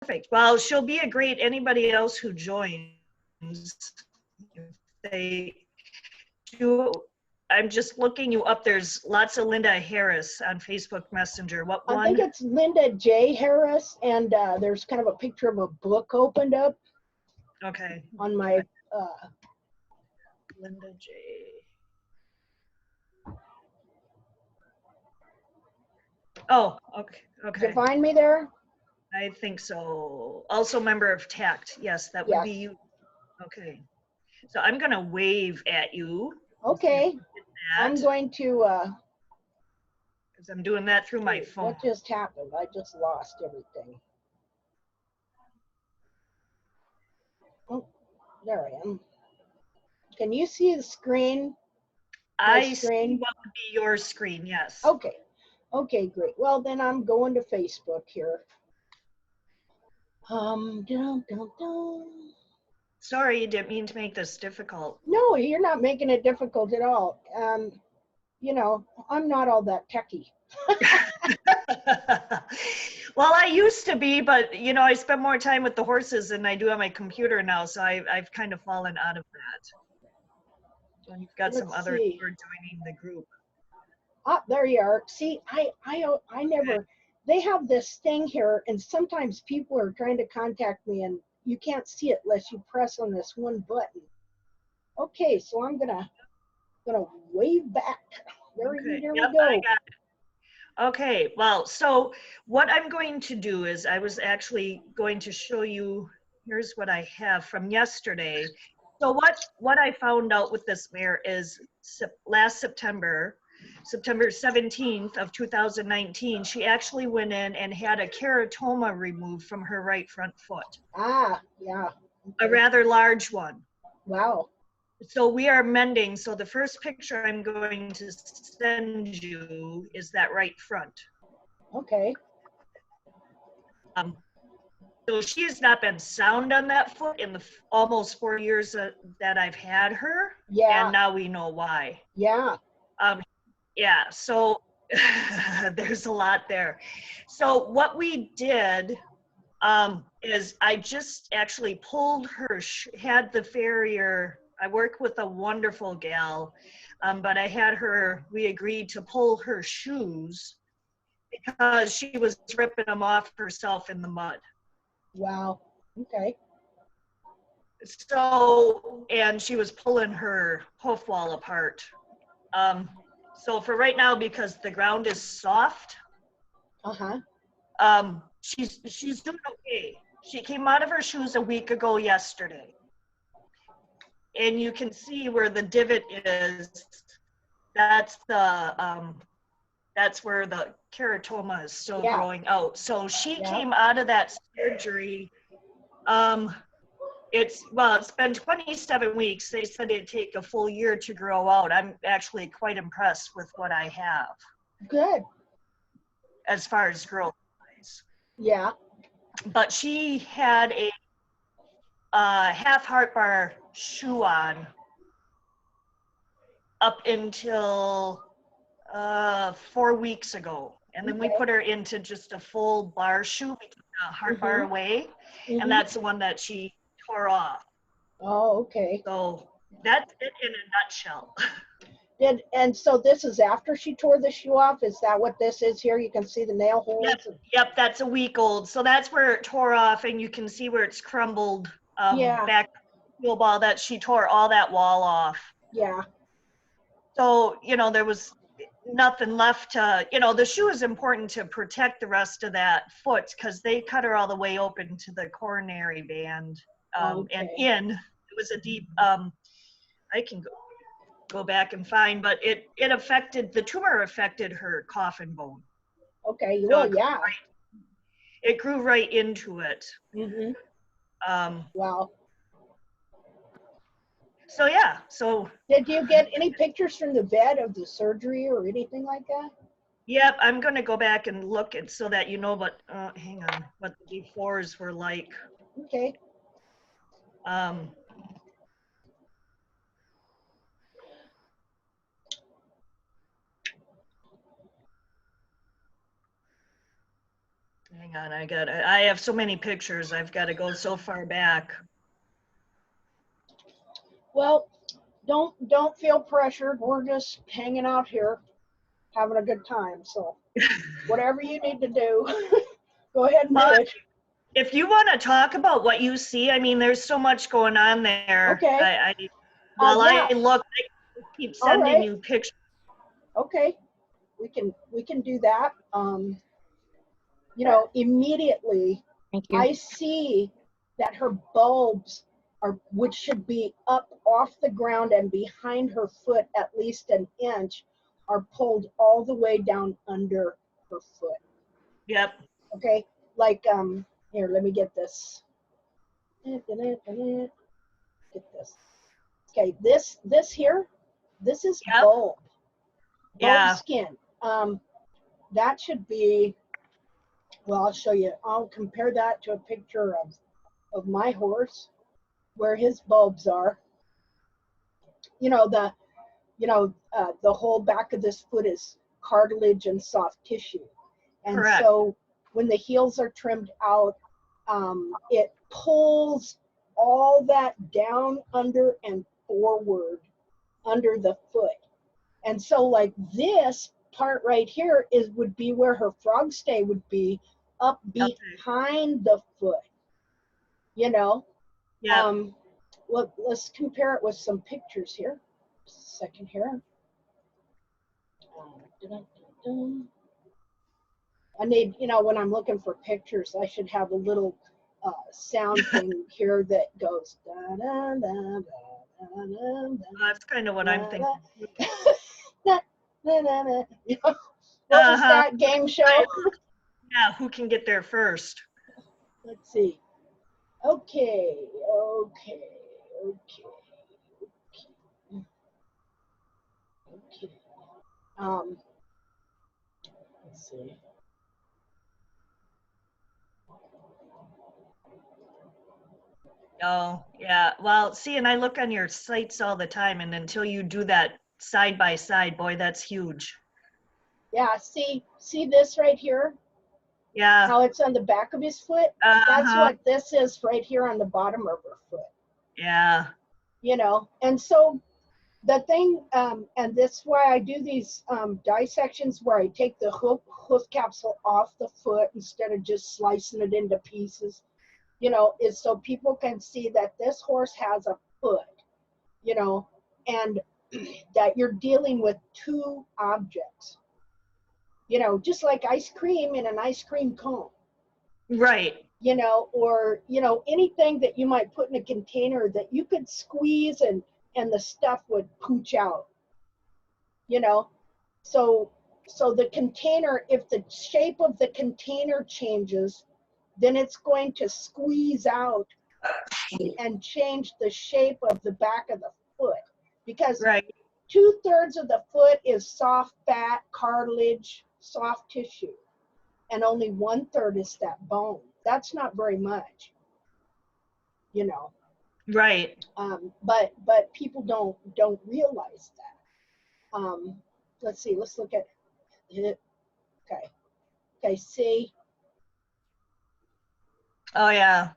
Perfect. Well, she'll be a great anybody else who joins. If they do, I'm just looking you up. There's lots of Linda Harris on Facebook Messenger. What one? I think it's Linda J. Harris, and there's kind of a picture of a book opened up. Okay. On my Linda J. Oh, okay. Okay. Did you find me there? I think so. Also member of TACT. Yes, that would be you. Okay. So I'm going to wave at you. Okay. I'm going to. Because I'm doing that through my phone. What just happened? I just lost everything. Oh, there I am. Can you see the screen? I see what would be your screen, yes. Okay. Okay, great. Well, then I'm going to Facebook here. Dun, dun, dun. Sorry, didn't mean to make this difficult. No, you're not making it difficult at all. You know, I'm not all that techie. Well, I used to be, but you know, I spend more time with the horses than I do on my computer now, so I've kind of fallen out of that. And you've got some others who are joining the group. Ah, there you are. See, I never. They have this thing here, and sometimes people are trying to contact me, and you can't see it unless you press on this one button. Okay, so I'm gonna wave back. There we go. I got it. Okay, well, so what I'm going to do is I was actually going to show you, here's what I have from yesterday. So what I found out with this mare is last September 17th of 2019, she actually went in and had a keratoma removed from her right front foot. Ah, yeah. Okay. A rather large one. Wow. So we are mending. So the first picture I'm going to send you is that right front. Okay. So she has not been sound on that foot in the almost 4 years that I've had her. Yeah. And now we know why. Yeah. Yeah. So there's a lot there. So what we did is I just actually pulled her, had the farrier. I work with a wonderful gal, but I had her, we agreed to pull her shoes because she was ripping them off herself in the mud. Wow. Okay. So, and she was pulling her hoof wall apart. So for right now, because the ground is soft, she's doing okay. She came out of her shoes a week ago yesterday. And you can see where the divot is. That's the that's where the keratoma is still growing out. So she came out of that surgery. It's been 27 weeks. They said it'd take a full year to grow out. I'm actually quite impressed with what I have. Good. As far as growth wise. Yeah. But she had a half heart bar shoe on up until 4 weeks ago. And then we put her into just a full bar shoe. We took the heart bar away, and that's the one that she tore off. Oh, okay. So that's it in a nutshell. And so this is after she tore the shoe off? Is that what this is here? You can see the nail holes? Yep, that's a week old. So that's where it tore off, and you can see where it's crumbled back wheel ball that she tore all that wall off. Yeah. So, you know, there was nothing left to, you know, the shoe is important to protect the rest of that foot because they cut her all the way open to the coronary band. And it was a deep, I can go back and find, but it affected, the tumor affected her coffin bone. Okay, so well, yeah. It grew right into it. Wow. So yeah, so. Did you get any pictures from the bed of the surgery or anything like that? Yep, I'm gonna go back and look at so that you know what, hang on, what the befores were like. Okay. Hang on, I have so many pictures. I've got to go so far back. Well, don't feel pressured. We're just hanging out here, having a good time. So whatever you need to do, go ahead and do Well, it. if you want to talk about what you see, I mean, there's so much going on there. Okay. While Yeah. I look, I keep All sending right. you pictures. Okay. We can do that. You know, immediately Thank you. I see that her bulbs are, which should be up off the ground and behind her foot at least an inch, are pulled all the way down under her foot. Yep. Okay, like here, let me get this. Get this. Okay, this here, this is Yep. bulb Yeah. skin. That should be, well, I'll show you. I'll compare that to a picture of my horse where his bulbs are. You know, the whole back of this foot is cartilage and soft tissue. And Correct. so when the heels are trimmed out, it pulls all that down under and forward under the foot. And so like this part right here would be where her frog stay would be, up behind the foot, you know? Yeah. Let's compare it with some pictures here. Just a second here. I need, you know, when I'm looking for pictures, I should have a little sound thing here that goes da da da da da da. That's kind of what I'm thinking. You know, what was that game show? Yeah, who can get there first? Let's see. Okay. Let's see. Oh, yeah. Well, see, and I look on your sites all the time, and until you do that side by side, boy, that's huge. Yeah, see this right here? Yeah. How it's on the back of his foot? That's what this is right here on the bottom of her foot. Yeah. You know, and so the thing, and that's why I do these dissections where I take the hoof capsule off the foot instead of just slicing it into pieces, you know, is so people can see that this horse has a foot, you know, and that you're dealing with two objects, you know, just like ice cream in an ice cream cone. Right. You know, or, you know, anything that you might put in a container that you could squeeze and the stuff would pooch out, you know. So the container, if the shape of the container changes, then it's going to squeeze out and change the shape of the back of the foot, because Right. 2/3 of the foot is soft fat, cartilage, soft tissue, and only 1/3 is that bone. That's not very much, you know. Right. But people don't realize that. Let's see. Let's look at it. Okay. See Oh, yeah.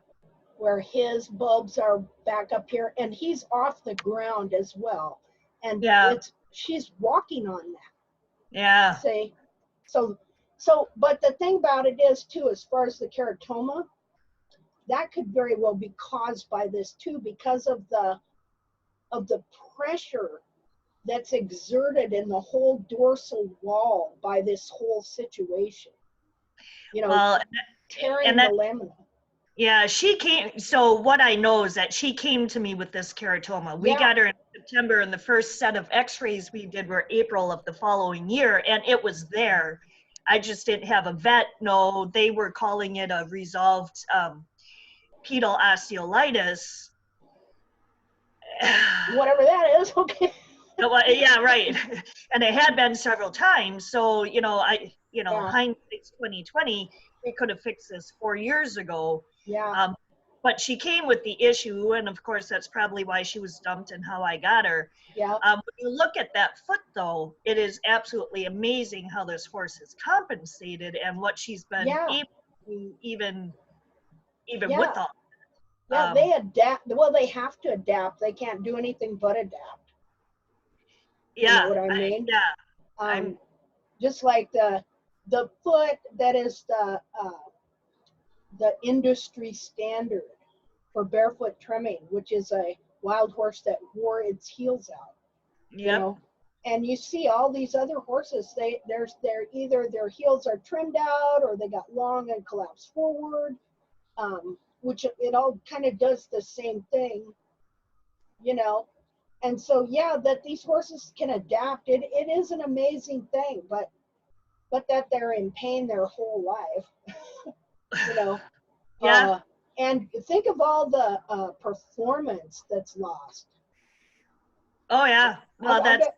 where his bulbs are back up here, and he's off the ground as well. And Yeah. she's walking on that. Yeah. See, so but the thing about it is too, as far as the keratoma, that could very well be caused by this too, because of the pressure that's exerted in the whole dorsal wall by this whole situation. You know, Well, tearing the lamina. Yeah, she came. So what I know is that she came to me with this keratoma. We got her in September, and the first set of x-rays we did were April of the following year, and it was there. I just didn't have a vet. No, they were calling it a resolved pedal osteolytis. Whatever that is, okay. Yeah, right. And it had been several times. So, hindsight's 2020. We could have fixed this 4 years ago. Yeah. But she came with the issue, and of course that's probably why she was dumped and how I got her. Yeah. When you look at that foot, though, it is absolutely amazing how this horse is compensated and what she's been able to even with Yeah. all. Yeah, they adapt. Well, they have to adapt. They can't do anything but adapt. You know Yeah, what I mean? I'm Just like the foot that is the industry standard for barefoot trimming, which is a wild horse that wore its heels out. You yep. know, and you see all these other horses. They're either their heels are trimmed out or they got long and collapse forward. Which it all kind of does the same thing, you know. And so, yeah, that these horses can adapt, it is an amazing thing, but that they're in pain their whole life, you know. Yeah. And think of all the performance that's lost. Oh yeah. Well, I that's bet.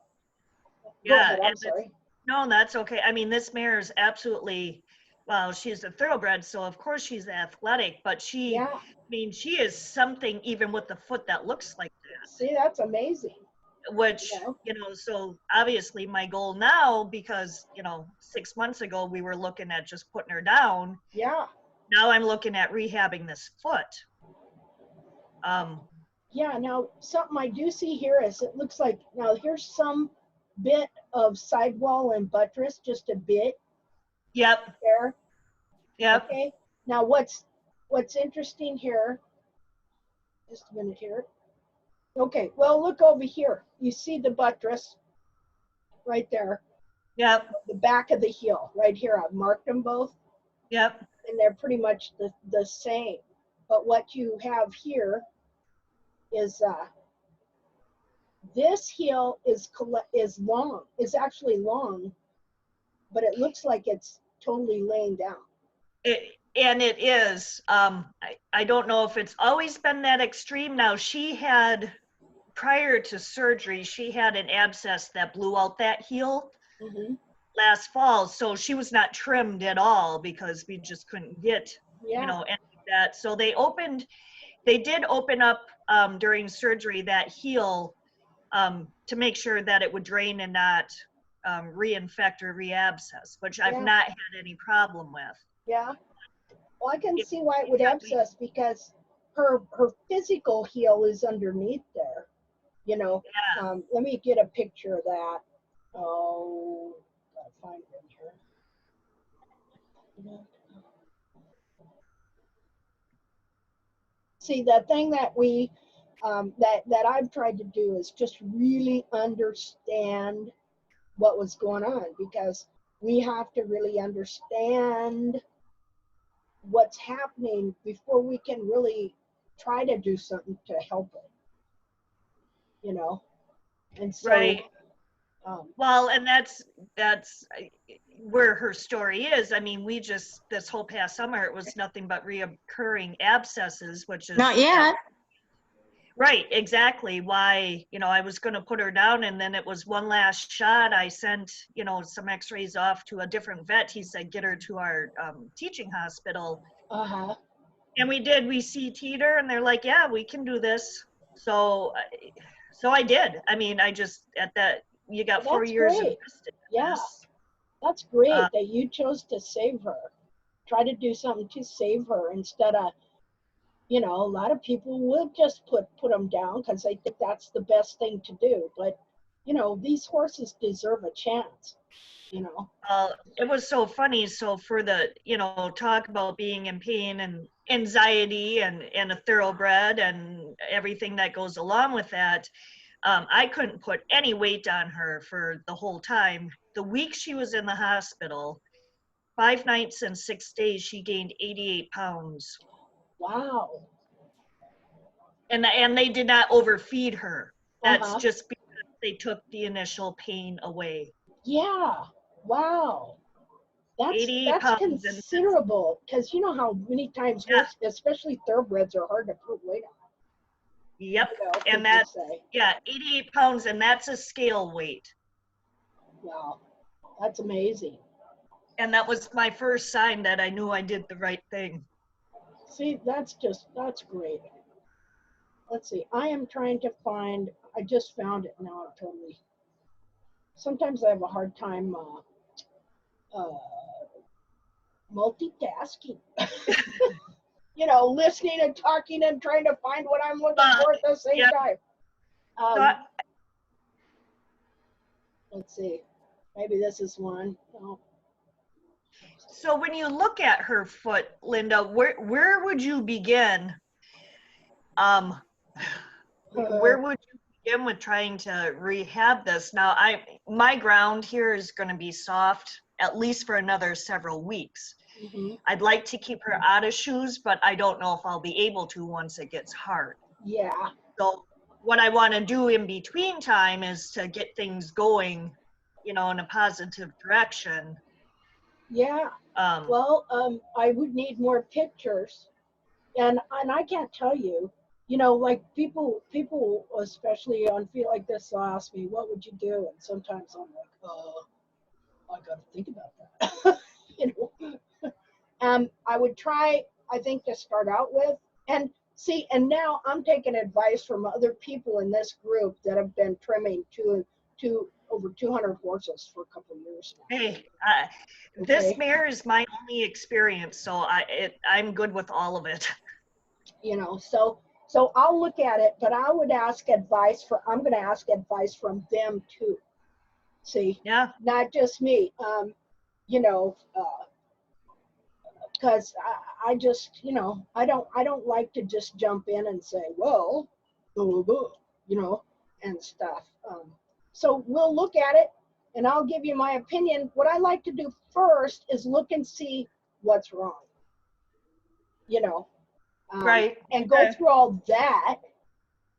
Go yeah, ahead. and I'm sorry. no, that's okay. I mean, this mare is absolutely, well, she's a thoroughbred, so of course she's athletic, but Yeah. I mean, she is something even with the foot that looks like See, that's amazing. that, You which, know. so obviously my goal now, because, 6 months ago we were looking at just putting her down. Yeah. Now I'm looking at rehabbing this foot. Um, Yeah. Now, something I do see here is it looks like now here's some bit of sidewall and buttress, just a bit yep, there. yep, Okay. Now, what's interesting here? Just a minute here. Okay. Well, look over here. You see the buttress right there, yep, the back of the heel right here. I've marked them both, yep, and they're pretty much the same. But what you have here is this heel is long, is actually long, but it looks like it's totally laying down. and it is. I don't know if it's always been that extreme. Now, she had, prior to surgery, she had an abscess that blew out that heel Mm-hmm. last fall. So she was not trimmed at all because we just couldn't get, Yeah, any of that. So they did open up during surgery that heel to make sure that it would drain and not reinfect or reabscess, which I've yeah, not had any problem with. yeah. Well, I can It, see why it would abscess because her physical heel is underneath there. You know, yeah, let me get a picture of that. Oh, gotta find it in here. See, the thing that we that I've tried to do is just really understand what was going on because we have to really understand what's happening before we can really try to do something to help it, you know. And so, right. um, Well, and that's where her story is. I mean, we just, this whole past summer, it was nothing but reoccurring abscesses, which Not is yet. right, exactly why, I was going to put her down, and then it was one last shot. I sent, some x-rays off to a different vet. He said, get her to our teaching hospital. uh-huh. And we did, we CT'd her, and they're like, yeah, we can do this. So I did. I mean, I just, at that, you got Well, 4 that's years great. invested in Yeah, this. that's Uh, great that you chose to save her. Try to do something to save her instead of, you know, a lot of people would just put them down because they think that's the best thing to do. But, you know, these horses deserve a chance, you know. it was so funny. So for the, talk about being in pain and anxiety and a thoroughbred and everything that goes along with that, I couldn't put any weight on her for the whole time. The week she was in the hospital, 5 nights and 6 days, she gained 88 pounds. Wow. And they did not overfeed her. That's Uh-huh. just because they took the initial pain away. Yeah. Wow. That's 88 that's pounds. And considerable because you know how many times yeah, horses, especially thoroughbreds, are hard to put weight on. yep. You know, And people that's, say, yeah, 88 pounds, and that's a scale weight. wow, that's amazing. And that was my first sign that I knew I did the right thing. See, that's great. Let's see. I am trying to find. I just found it now. Totally. Sometimes I have a hard time multitasking. You know, listening and talking and trying to find what I'm looking for at the same yeah. time. So Let's see. Maybe this is one. Oh. So when you look at her foot, Linda, where would you begin? Where would you begin with trying to rehab this? Now, my ground here is going to be soft at least for another several weeks. Mm-hmm. I'd like to keep her out of shoes, but I don't know if I'll be able to once it gets hard. Yeah. So what I want to do in between time is to get things going, you know, in a positive direction. Yeah. Well, I would need more pictures, and I can't tell you, you know, like people, especially on Feel Like This, will ask me, "What would you do?" And sometimes I'm like, I got to think about that. You know, I would try, I think, to start out with, and see, and now I'm taking advice from other people in this group that have been trimming to over 200 horses for a couple of years now. Hey, Okay. this mare is my only experience, so I'm good with all of it. You know, so I'll look at it, but I would ask advice I'm going to ask advice from them too. See, Yeah. not just me. You know, because I just, you know, I don't like to just jump in and say, well, blah, blah, blah, you know, and stuff. So we'll look at it, and I'll give you my opinion. What I like to do first is look and see what's wrong, you know, Right. and go through all that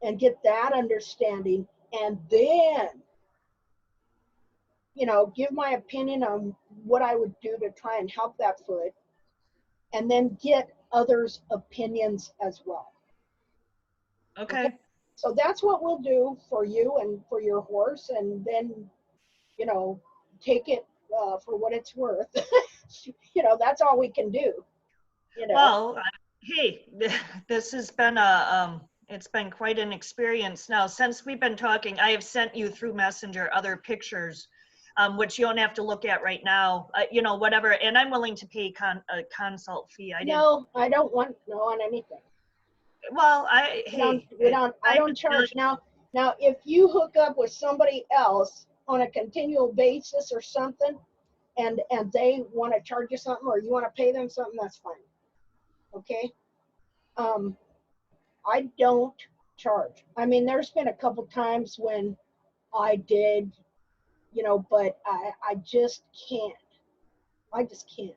and get that understanding, and then, you know, give my opinion on what I would do to try and help that foot, and then get others' opinions as well. Okay. So that's what we'll do for you and for your horse, and then, you know, take it for what it's worth. You know, that's all we can do. You know. Well, hey, this has been it's been quite an experience. Now, since we've been talking, I have sent you through Messenger other pictures, which you don't have to look at right now. You know, whatever. And I'm willing to pay a consult fee. I don't want anything. Well, I don't charge now. Now, if you hook up with somebody else on a continual basis or something, and they want to charge you something, or you want to pay them something, that's fine. Okay. I don't charge. I mean, there's been a couple times when I did, you know, but I just can't. I just can't.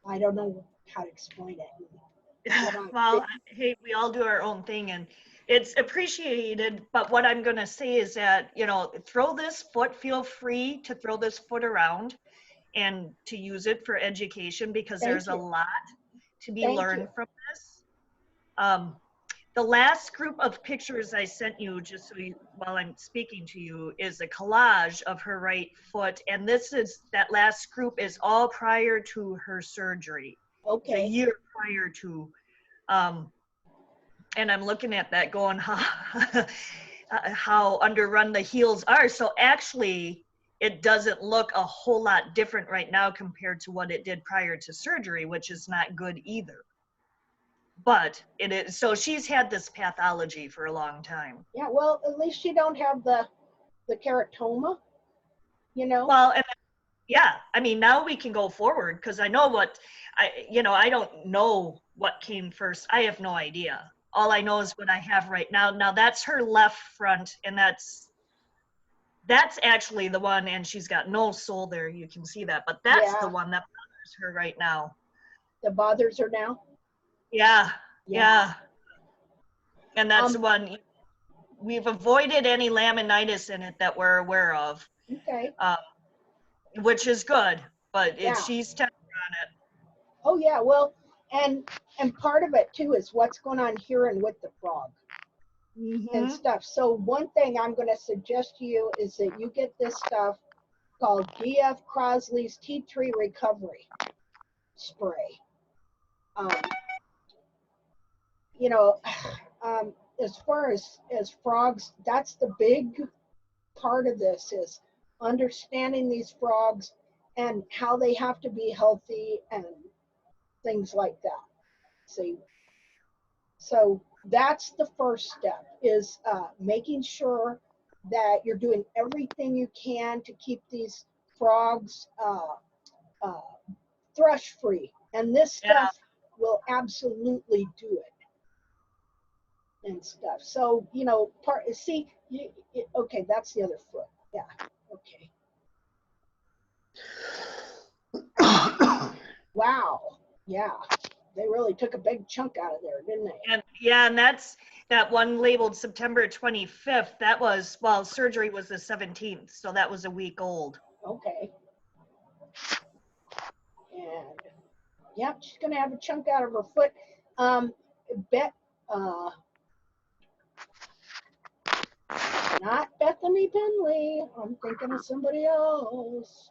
I don't know how to explain it. Well, hey, we all do our own thing, and it's appreciated. But what I'm going to say is that, you know, feel free to throw this foot around and to use it for education, because there's a lot to be learned from this. The last group of pictures I sent you, just so while I'm speaking to you, is a collage of her right foot. And that last group is all prior to her surgery. Okay. It's a year prior to, and I'm looking at that going, how underrun the heels are. So actually, it doesn't look a whole lot different right now compared to what it did prior to surgery, which is not good either. But it is, so she's had this pathology for a long time. Yeah, well, at least you don't have the keratoma, you know? Well, and yeah, I mean, now we can go forward, because I know I don't know what came first. I have no idea. All I know is what I have right now. Now that's her left front, and that's actually the one, and she's got no sole there. You can see that, but that's the one that bothers her right now. That bothers her now? Yeah. And that's the one. We've avoided any laminitis in it that we're aware of. Okay. Which is good, but she's tender on it. Oh yeah, well, and part of it too is what's going on here and with the frog. And stuff. So one thing I'm going to suggest to you is that you get this stuff called D.F. Crosley's Tea Tree Recovery Spray. You know, as far as frogs, that's the big part of this, is understanding these frogs and how they have to be healthy and things like that. See, so that's the first step, is making sure that you're doing everything you can to keep these frogs uh, thrush free. And this Yeah. stuff will absolutely do it and stuff. So, you know, okay, that's the other foot. Yeah, okay. Wow, yeah. They really took a big chunk out of there, didn't they? And yeah, and that's that one labeled September 25th. That was, well, surgery was the 17th, so that was a week old. Okay. And yeah, she's gonna have a chunk out of her foot. Bet not Bethany Penley. I'm thinking of somebody else.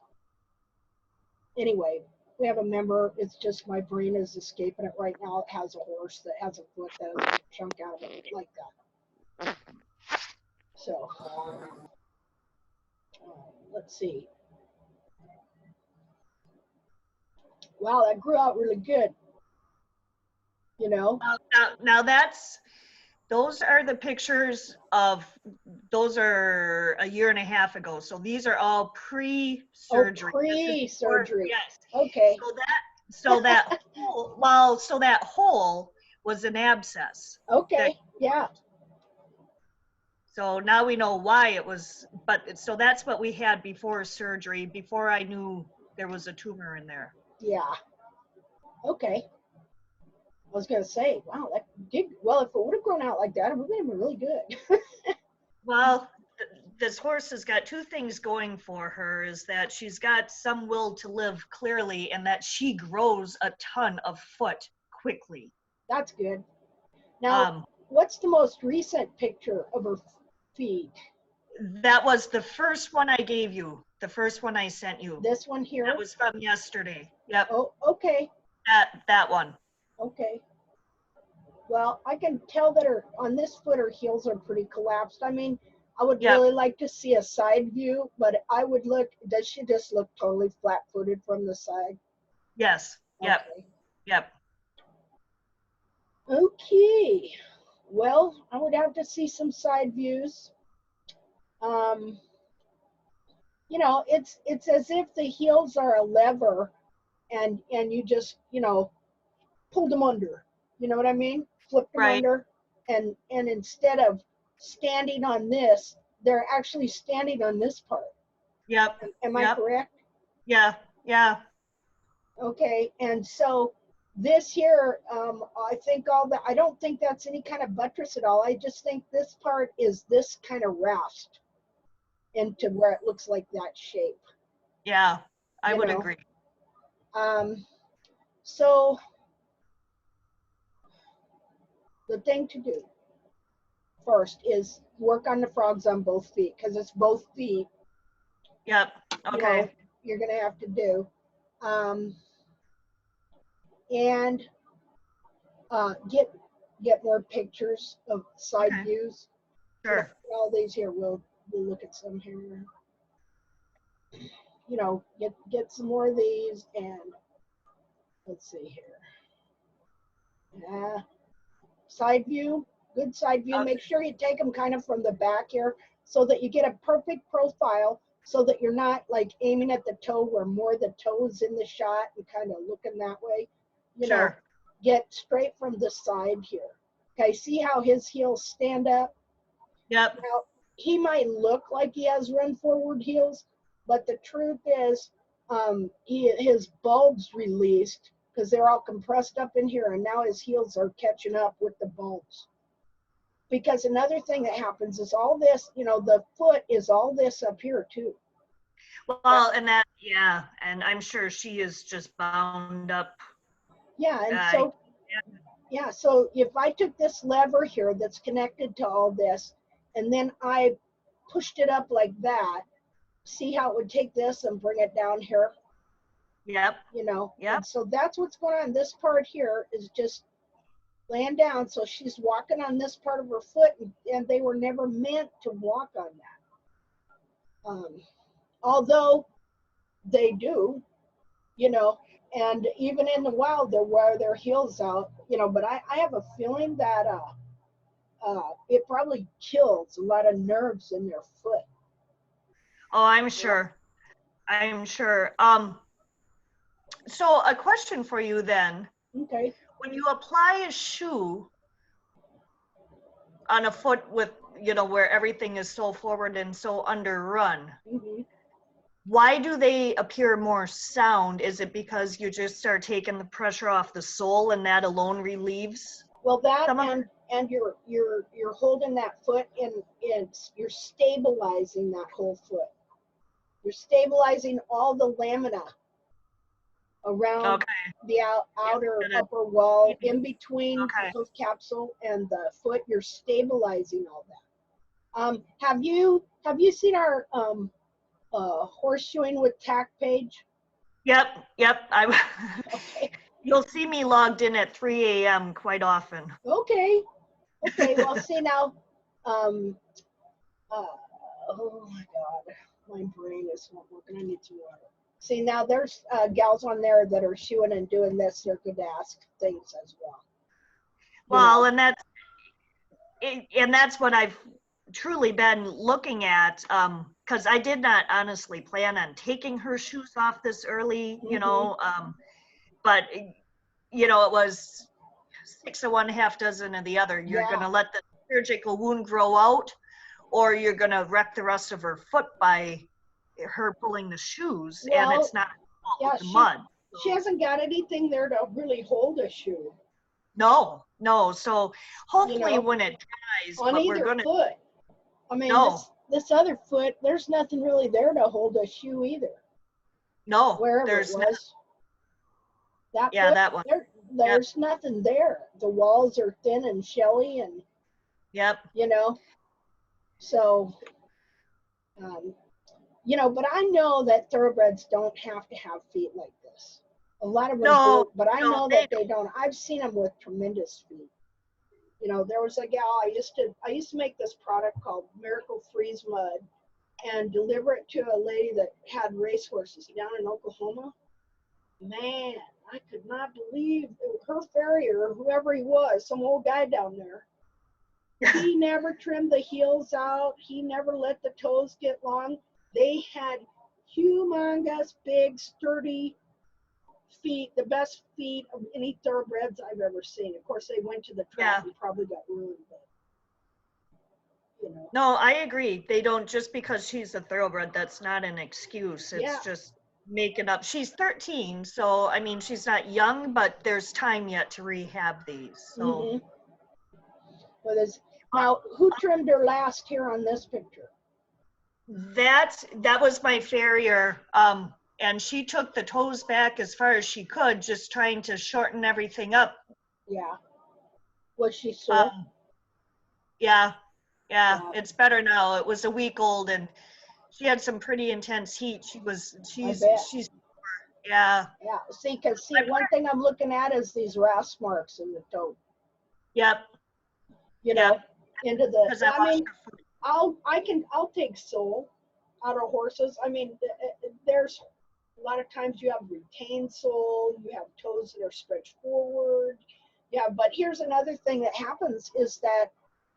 Anyway, we have a member. It's just my brain is escaping it right now. It has a horse that has a foot that has a chunk out of it like that. So let's see. Wow, that grew out really good. You know. Now those are the pictures of, those are a year and a half ago. So these are all pre-surgery. Oh, pre-surgery. Yes. Okay. So that hole, well, so that hole was an abscess. Okay. Yeah. So now we know why it was, but so that's what we had before surgery, before I knew there was a tumor in there. Yeah. Okay. I was gonna say, wow, that did well. If it would have grown out like that, it would have been really good. Well, this horse has got two things going for her, is that she's got some will to live clearly, and that she grows a ton of foot quickly. That's good. Now, what's the most recent picture of her feet? That was the first one I gave you, the first one I sent you. This one here? That was from yesterday. Yep. Oh, okay. That one. Okay. Well, I can tell that on this foot, her heels are pretty collapsed. I mean, I would really like to see a side view, but I would look, does she just look totally flat-footed from the side? Yes. Yep. Okay. Yep. Okay. Well, I would have to see some side views. You know, it's as if the heels are a lever and you just, you know, pulled them under. You know what I mean? Flipped them under. And instead of standing on this, they're actually standing on this part. Yep. Am I correct? Yeah. Yeah. Okay. And so this here, I think I don't think that's any kind of buttress at all. I just think this part is this kind of rasped into where it looks like that shape. Yeah, I would agree. So the thing to do first is work on the frogs on both feet, because it's both feet. Yep. Okay. You know, you're gonna have to do, and get more pictures of side views. Sure. All these here, we'll look at some here. You know, get some more of these, and let's see here. Yeah, side view, good side view. Make sure you take them kind of from the back here, so that you get a perfect profile, so that you're not like aiming at the toe where more the toe is in the shot and kind of looking that way. You know, get straight from the side here. Okay, see how his heels stand up? Yep. Now, he might look like he has run forward heels, but the truth is, his bulbs released because they're all compressed up in here, and now his heels are catching up with the bulbs. Because another thing that happens is all this, you know, the foot is all this up here too. Well, and that, yeah, and I'm sure she is just bound up. Yeah, and so, yeah, so if I took this lever here that's connected to all this, and then I pushed it up like that, see how it would take this and bring it down here? Yep. You know? Yep. And so that's what's going on. This part here is just laying down. So she's walking on this part of her foot, and they were never meant to walk on that. Although they do, you know, and even in the wild, they wear their heels out, you know, but I have a feeling that it probably kills a lot of nerves in their foot. Oh, I'm You know? sure. I'm sure. So a question for you then. Okay. When you apply a shoe on a foot with, where everything is so forward and so underrun, Hmm. why do they appear more sound? Is it because you just start taking the pressure off the sole and that alone relieves Well, that some of it? and you're holding that foot in you're stabilizing that whole foot. You're stabilizing all the lamina around Okay. the It's outer gonna, upper wall, in between the okay. hoof capsule and the foot. You're stabilizing all that. Have you seen our horseshoeing with TACT page? Yep. Okay. You'll see me logged in at 3 a.m. quite often. Okay. Okay. Well, see now. Um, uh, oh my God, my brain is not working. I need some water. See now, there's gals on there that are shoeing and doing this. They're good to ask things as well. You Well, know. and that's what I've truly been looking at, because I did not honestly plan on taking her shoes off this early, Hmm. but it was 6 of one, half dozen of the other. You're going Yeah. to let the surgical wound grow out, or you're going to wreck the rest of her foot by her pulling the shoes, and Well, it's not her fault yeah. with the mud. She So, hasn't got anything there to really hold a shoe. no. So You hopefully know, when it dries, on but we're either going to, foot. I mean, no, this other foot, there's nothing really there to hold a shoe either. no, Wherever it there's not. was, that Yeah, foot, that one. Yep, there's nothing there. The walls are thin and shelly, and yep. you know, so um, but I know that thoroughbreds don't have to have feet like this. A lot of them No, do, but I no, know they that they don't. I've seen them with tremendous feet. There was a gal I used to make this product called Miracle Freeze Mud and deliver it to a lady that had racehorses down in Oklahoma. Man, I could not believe her farrier, whoever he was, some old guy down there. He never trimmed the heels out. He never let the toes get long. They had humongous, big, sturdy feet, the best feet of any thoroughbreds I've ever seen. Of course, they went to the track yeah. and probably got ruined, but you know, No, I agree. They don't, just because she's a thoroughbred, that's not an excuse. It's yeah. just making up. She's 13, so I mean, she's not young, but there's time yet to rehab these. So Mm-hmm. But now, who trimmed her last here on this picture? that was my farrier. And she took the toes back as far as she could, just trying to shorten everything up. Yeah. Was she sore? Um, yeah, Yeah, it's better now. It was a week old, and she had some pretty intense heat. I bet. She's yeah. Yeah. I put One her, thing I'm looking at is these rasp marks in the toe. yep, You yep, know, into the. because I I washed mean, her foot. I'll take sole out of horses. I mean, there's a lot of times you have retained sole, you have toes that are stretched forward. Yeah, but here's another thing that happens is that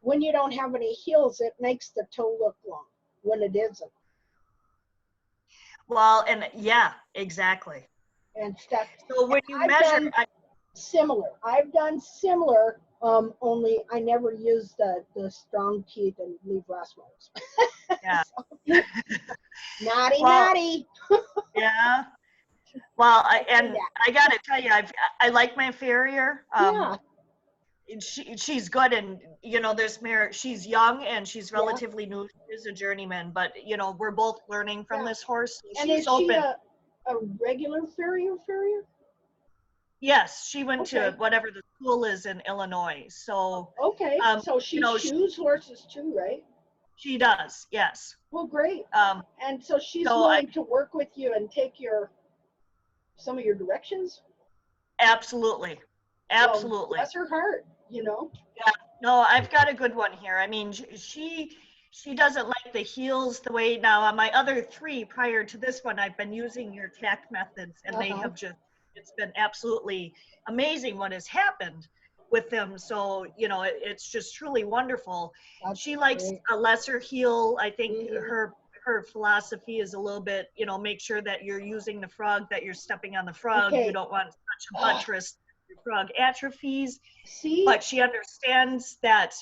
when you don't have any heels, it makes the toe look long when it isn't. Well, and yeah, exactly. And stuff. So And when you measure, I've done similar, only I never use the strong teeth and leave rasp marks. yeah, So, naughty, well, naughty. yeah, well, I say and that. I got to tell you, I like my farrier. Yeah, She's good, and there's merit. She's young and she's yeah, relatively new. She's a journeyman, but we're both learning from yeah. this horse. So And she's is she open. a regular farrier? Yes, she went to Okay, whatever the school is in Illinois. So, okay. um, So she she, shoes horses too, right? she does. Yes. Well, great. Um, And so she's so I willing to work with you and take some of your directions. absolutely, Well, absolutely. bless her heart. Yeah. No, I've got a good one here. I mean, she doesn't like the heels the way, now on my other 3 prior to this one, I've been using your TACT methods, and they have just, it's been absolutely amazing what has happened with them. So, you know, it's just truly wonderful. That's She likes great. a lesser heel. I think Mhm. her philosophy is a little bit, you know, make sure that you're using the frog, that you're stepping on the frog. You Okay. don't want such a Oh, buttress, your frog atrophies. see? But she understands that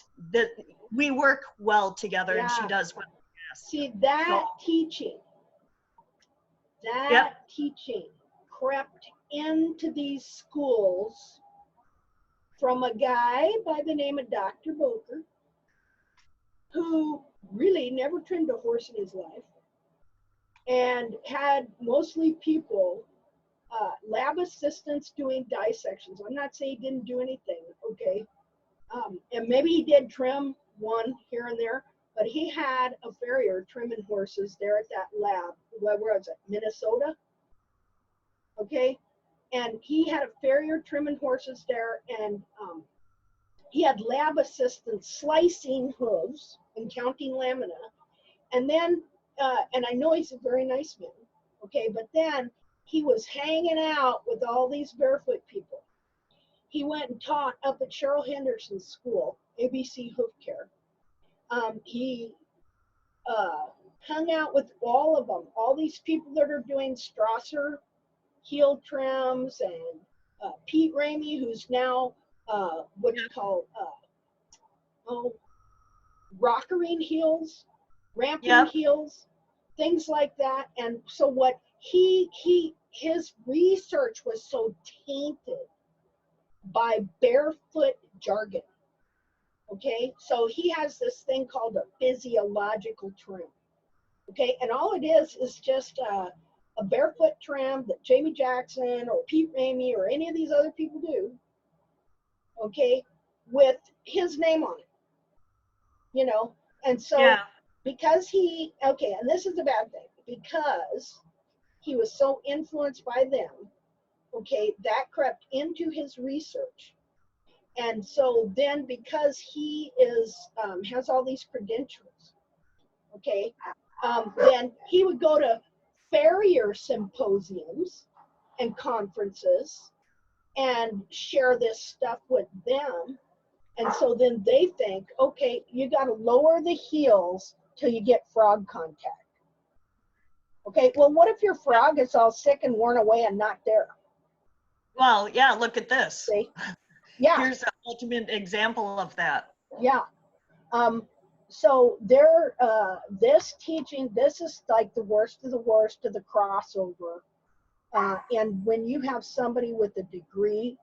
we work well together, and she Yeah. does what we ask. See, So, that yep, teaching crept into these schools from a guy by the name of Dr. Boker, who really never trimmed a horse in his life and had mostly people, lab assistants doing dissections. I'm not saying he didn't do anything, okay? And maybe he did trim one here and there, but he had a farrier trimming horses there at that lab. Where was it? Minnesota? Okay. And he had a farrier trimming horses there, and he had lab assistants slicing hooves and counting lamina. And then, and I know he's a very nice man, okay, but then he was hanging out with all these barefoot people. He went and taught up at Cheryl Henderson's school, ABC Hoof Care. He hung out with all of them, all these people that are doing Strasser heel trims, and Pete Ramey, who's now what you call oh, rockering heels, ramping yep, heels, things like that. And so what his research was so tainted by barefoot jargon. Okay, so he has this thing called a physiological trim. Okay, and all it is just a barefoot trim that Jamie Jackson or Pete Ramey or any of these other people do. Okay, with his name on it, you know. And so yeah, because okay, and this is a bad thing, because he was so influenced by them, okay, that crept into his research. And so then because he has all these credentials, okay, then he would go to farrier symposiums and conferences and share this stuff with them. And so then they think, okay, you got to lower the heels till you get frog contact. Okay, well, what if your yep. frog is all sick and worn away and not there? Well, yeah, look at this. See? Yeah, Here's an ultimate example of that. yeah. So this teaching, this is like the worst of the crossover. And when you have somebody with a degree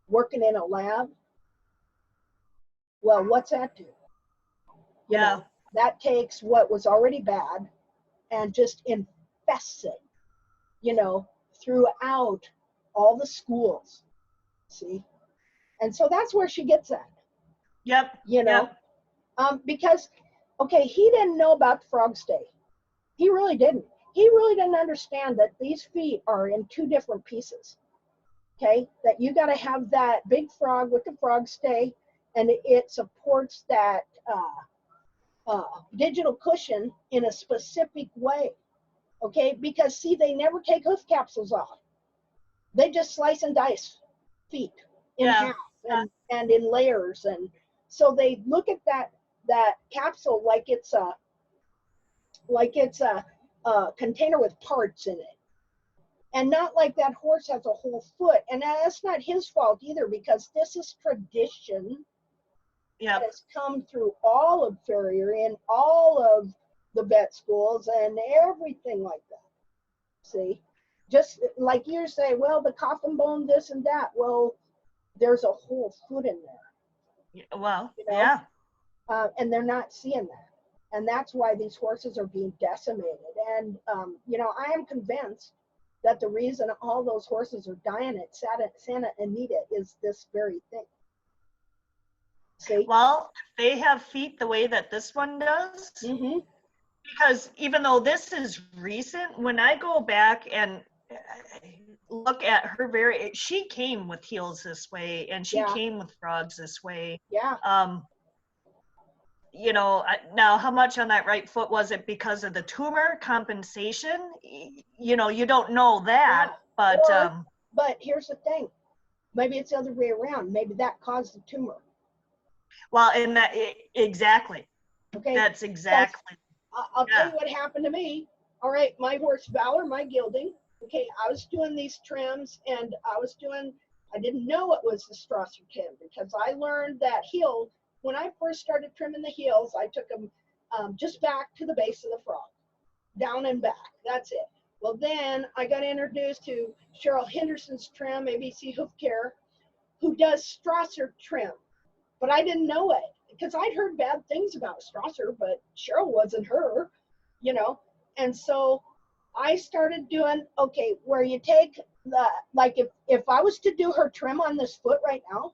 working in a lab, well, what's that do? You Yeah, know, that takes what was already bad and just infests it, you know, throughout all the schools. See? And so that's where she gets at, yep, you know, yep, because, okay, he didn't know about the frog stay. He really didn't. He really didn't understand that these feet are in 2 different pieces. Okay, that you got to have that big frog with the frog stay, and it supports that digital cushion in a specific way. Okay, because see, they never take hoof capsules off. They just slice and dice feet in yeah, half and in layers, and so they look at that capsule like it's a container with parts in it, and not like that horse has a whole foot. And that's not his fault either, because this is tradition that yep. has come through all of farrier and all of the vet schools and everything like that. See, just like you say, well, the coffin bone, this and that. Well, there's a whole foot in there, Well, you know, yeah. and they're not seeing that. And that's why these horses are being decimated. And, you know, I am convinced that the reason all those horses are dying at Santa Anita is this very thing. See? Well, they have feet the way that this one does, Mm-hmm. because even though this is recent, when I go back and look at her, she came with heels this way, and she Yeah. came with frogs this way. Yeah. Um, you know, now how much on that right foot was it because of the tumor compensation? You know, you don't know that, Yeah. but But here's the thing. Maybe it's the other way around. Maybe that caused the tumor. well, and that exactly. Okay. That's exactly. I'll tell Yeah. you what happened to me. All right, my horse Valor, my gelding. Okay, I was doing these trims, and I didn't know it was the Strasser trim because I learned that heel when I first started trimming the heels. I took them just back to the base of the frog, down and back. That's it. Well, then I got introduced to Cheryl Henderson's trim, ABC Hoof Care, who does Strasser trim, but I didn't know it because I'd heard bad things about Strasser, but Cheryl wasn't her, you know. And so I started doing okay, where you take the like if I was to do her trim on this foot right now,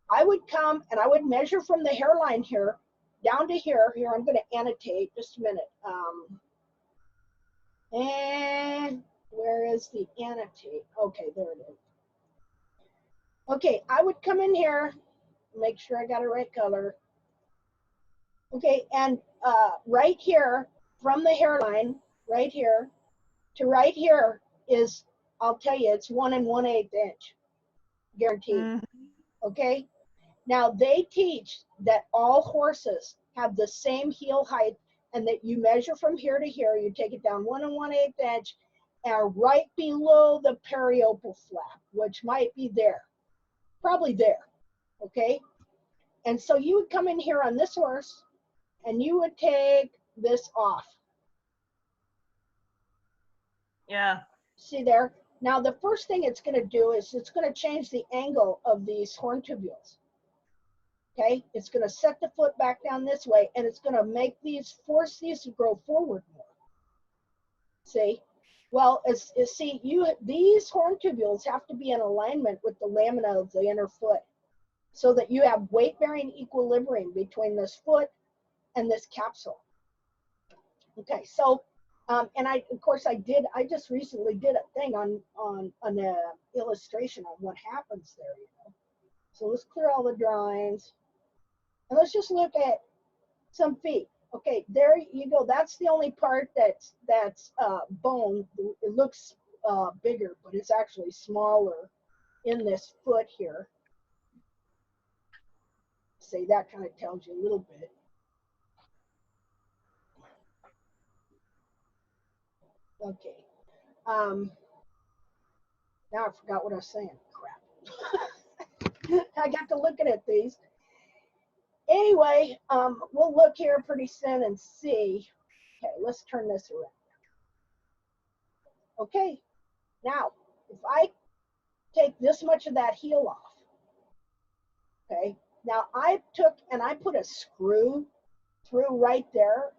I would come and I would measure from the hairline here down to here. Here, I'm going to annotate just a minute. And where is the annotate? Okay, there it is. Okay, I would come in here, make sure I got the right color. Okay, and right here, from the hairline, right here to right here is, I'll tell you, it's 1 1/8 inch, guaranteed. Mm, Okay, now they teach that all horses have the same heel height and that you measure from here to here, you take it down 1 1/8 inch and right below the periopal flap, which might be there, probably there. Okay, and so you would come in here on this horse and you would take this off. yeah. See there? Now the first thing it's going to do is it's going to change the angle of these horn tubules. Okay, it's going to set the foot back down this way, and it's going to make force these to grow forward more. See? Well, these horn tubules have to be in alignment with the lamina of the inner foot so that you have weight-bearing equilibrium between this foot and this capsule. Okay, so and of course I just recently did a thing on an illustration on what happens there, you know. So let's clear all the drawings and let's just look at some feet. Okay, there you go. That's the only part that's bone. It looks bigger, but it's actually smaller in this foot here. See, that kind of tells you a little bit. Okay. Now I forgot what I was saying. Crap. I got to looking at these. Anyway, we'll look here pretty soon and see. Okay, let's turn this around. Okay, now if I take this much of that heel off, okay, now I took and I put a screw through right there,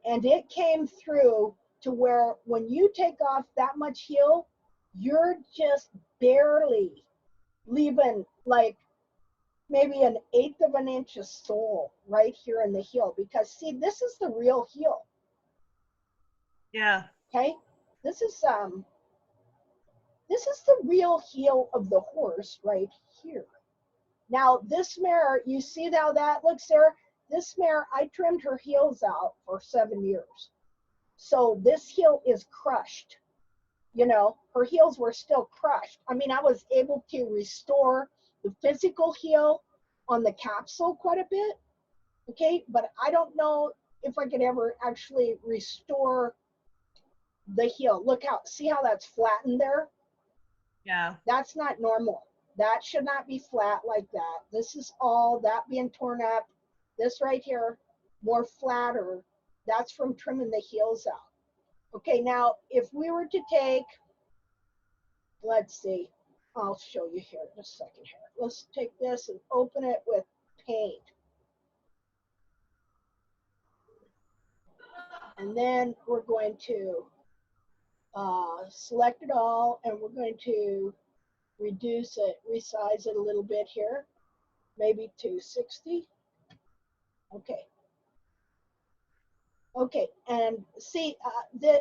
and it came through to where when you take off that much heel, you're just barely leaving like maybe 1/8 of an inch of sole right here in the heel, because see, this is the real heel. Yeah. Okay, this is the real heel of the horse right here. Now this mare, you see how that looks there? This mare, I trimmed her heels out for 7 years. So this heel is crushed. You know, her heels were still crushed. I mean, I was able to restore the physical heel on the capsule quite a bit. Okay, but I don't know if I could ever actually restore the heel. Look how, see how that's flattened there? Yeah. That's not normal. That should not be flat like that. This is all that being torn up. This right here, more flatter. That's from trimming the heels out. Okay, now if we were to take, let's see, I'll show you here in a second here. Let's take this and open it with paint. And then we're going to select it all, and we're going to reduce it, resize it a little bit here, maybe to 60. Okay. Okay, and see,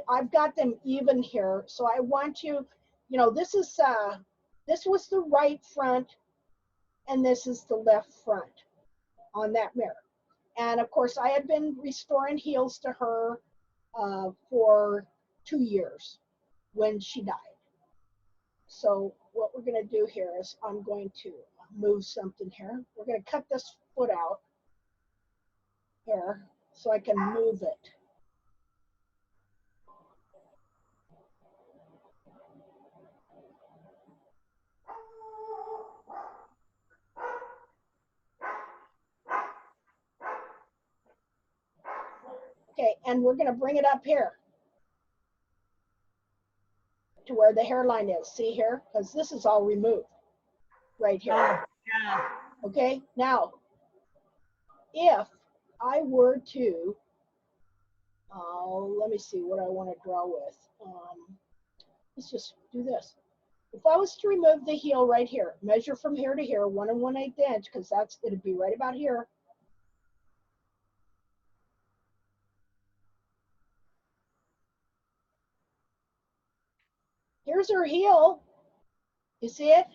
I've got them even here. So I want you, you know, this was the right front, and this is the left front on that mirror. And of course, I had been restoring heels to her for 2 years when she died. So what we're going to do here is I'm going to move something here. We're going to cut this foot out here so I can move it. Okay, and we're going to bring it up here to where the hairline is. See here? Because this is all removed right here. Oh, yeah. Okay, now, if I were to, let me see what I want to draw with. Let's just do this. If I was to remove the heel right here, measure from here to here, 1 1/8 inch, because that's, it'd be right about here. Here's her heel. You see it?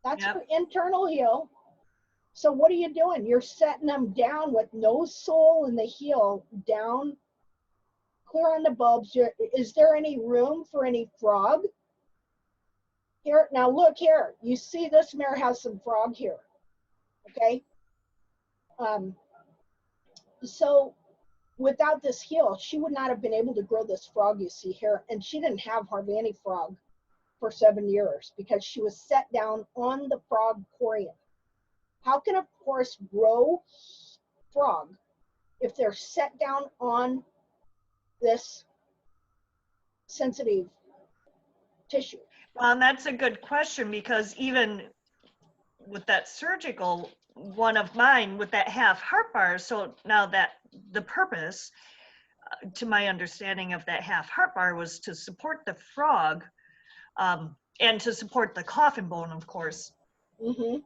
That's her internal heel. So what are you doing? You're setting them down with no sole in the heel, down, clear on the bulbs. Is there any room for any frog? Here, now look here. You see this mare has some frog here, okay? So without this heel, she would not have been able to grow this frog you see here, and she didn't have hardly any frog for 7 years because she was set down on the frog corium. How can a horse grow frog if they're set down on this sensitive tissue? Well, and that's a good question, because even with that surgical one of mine with that half heart bar, so now that the purpose, to my understanding of that half heart bar, was to support the frog and to support the coffin bone, of course. Mm-hmm.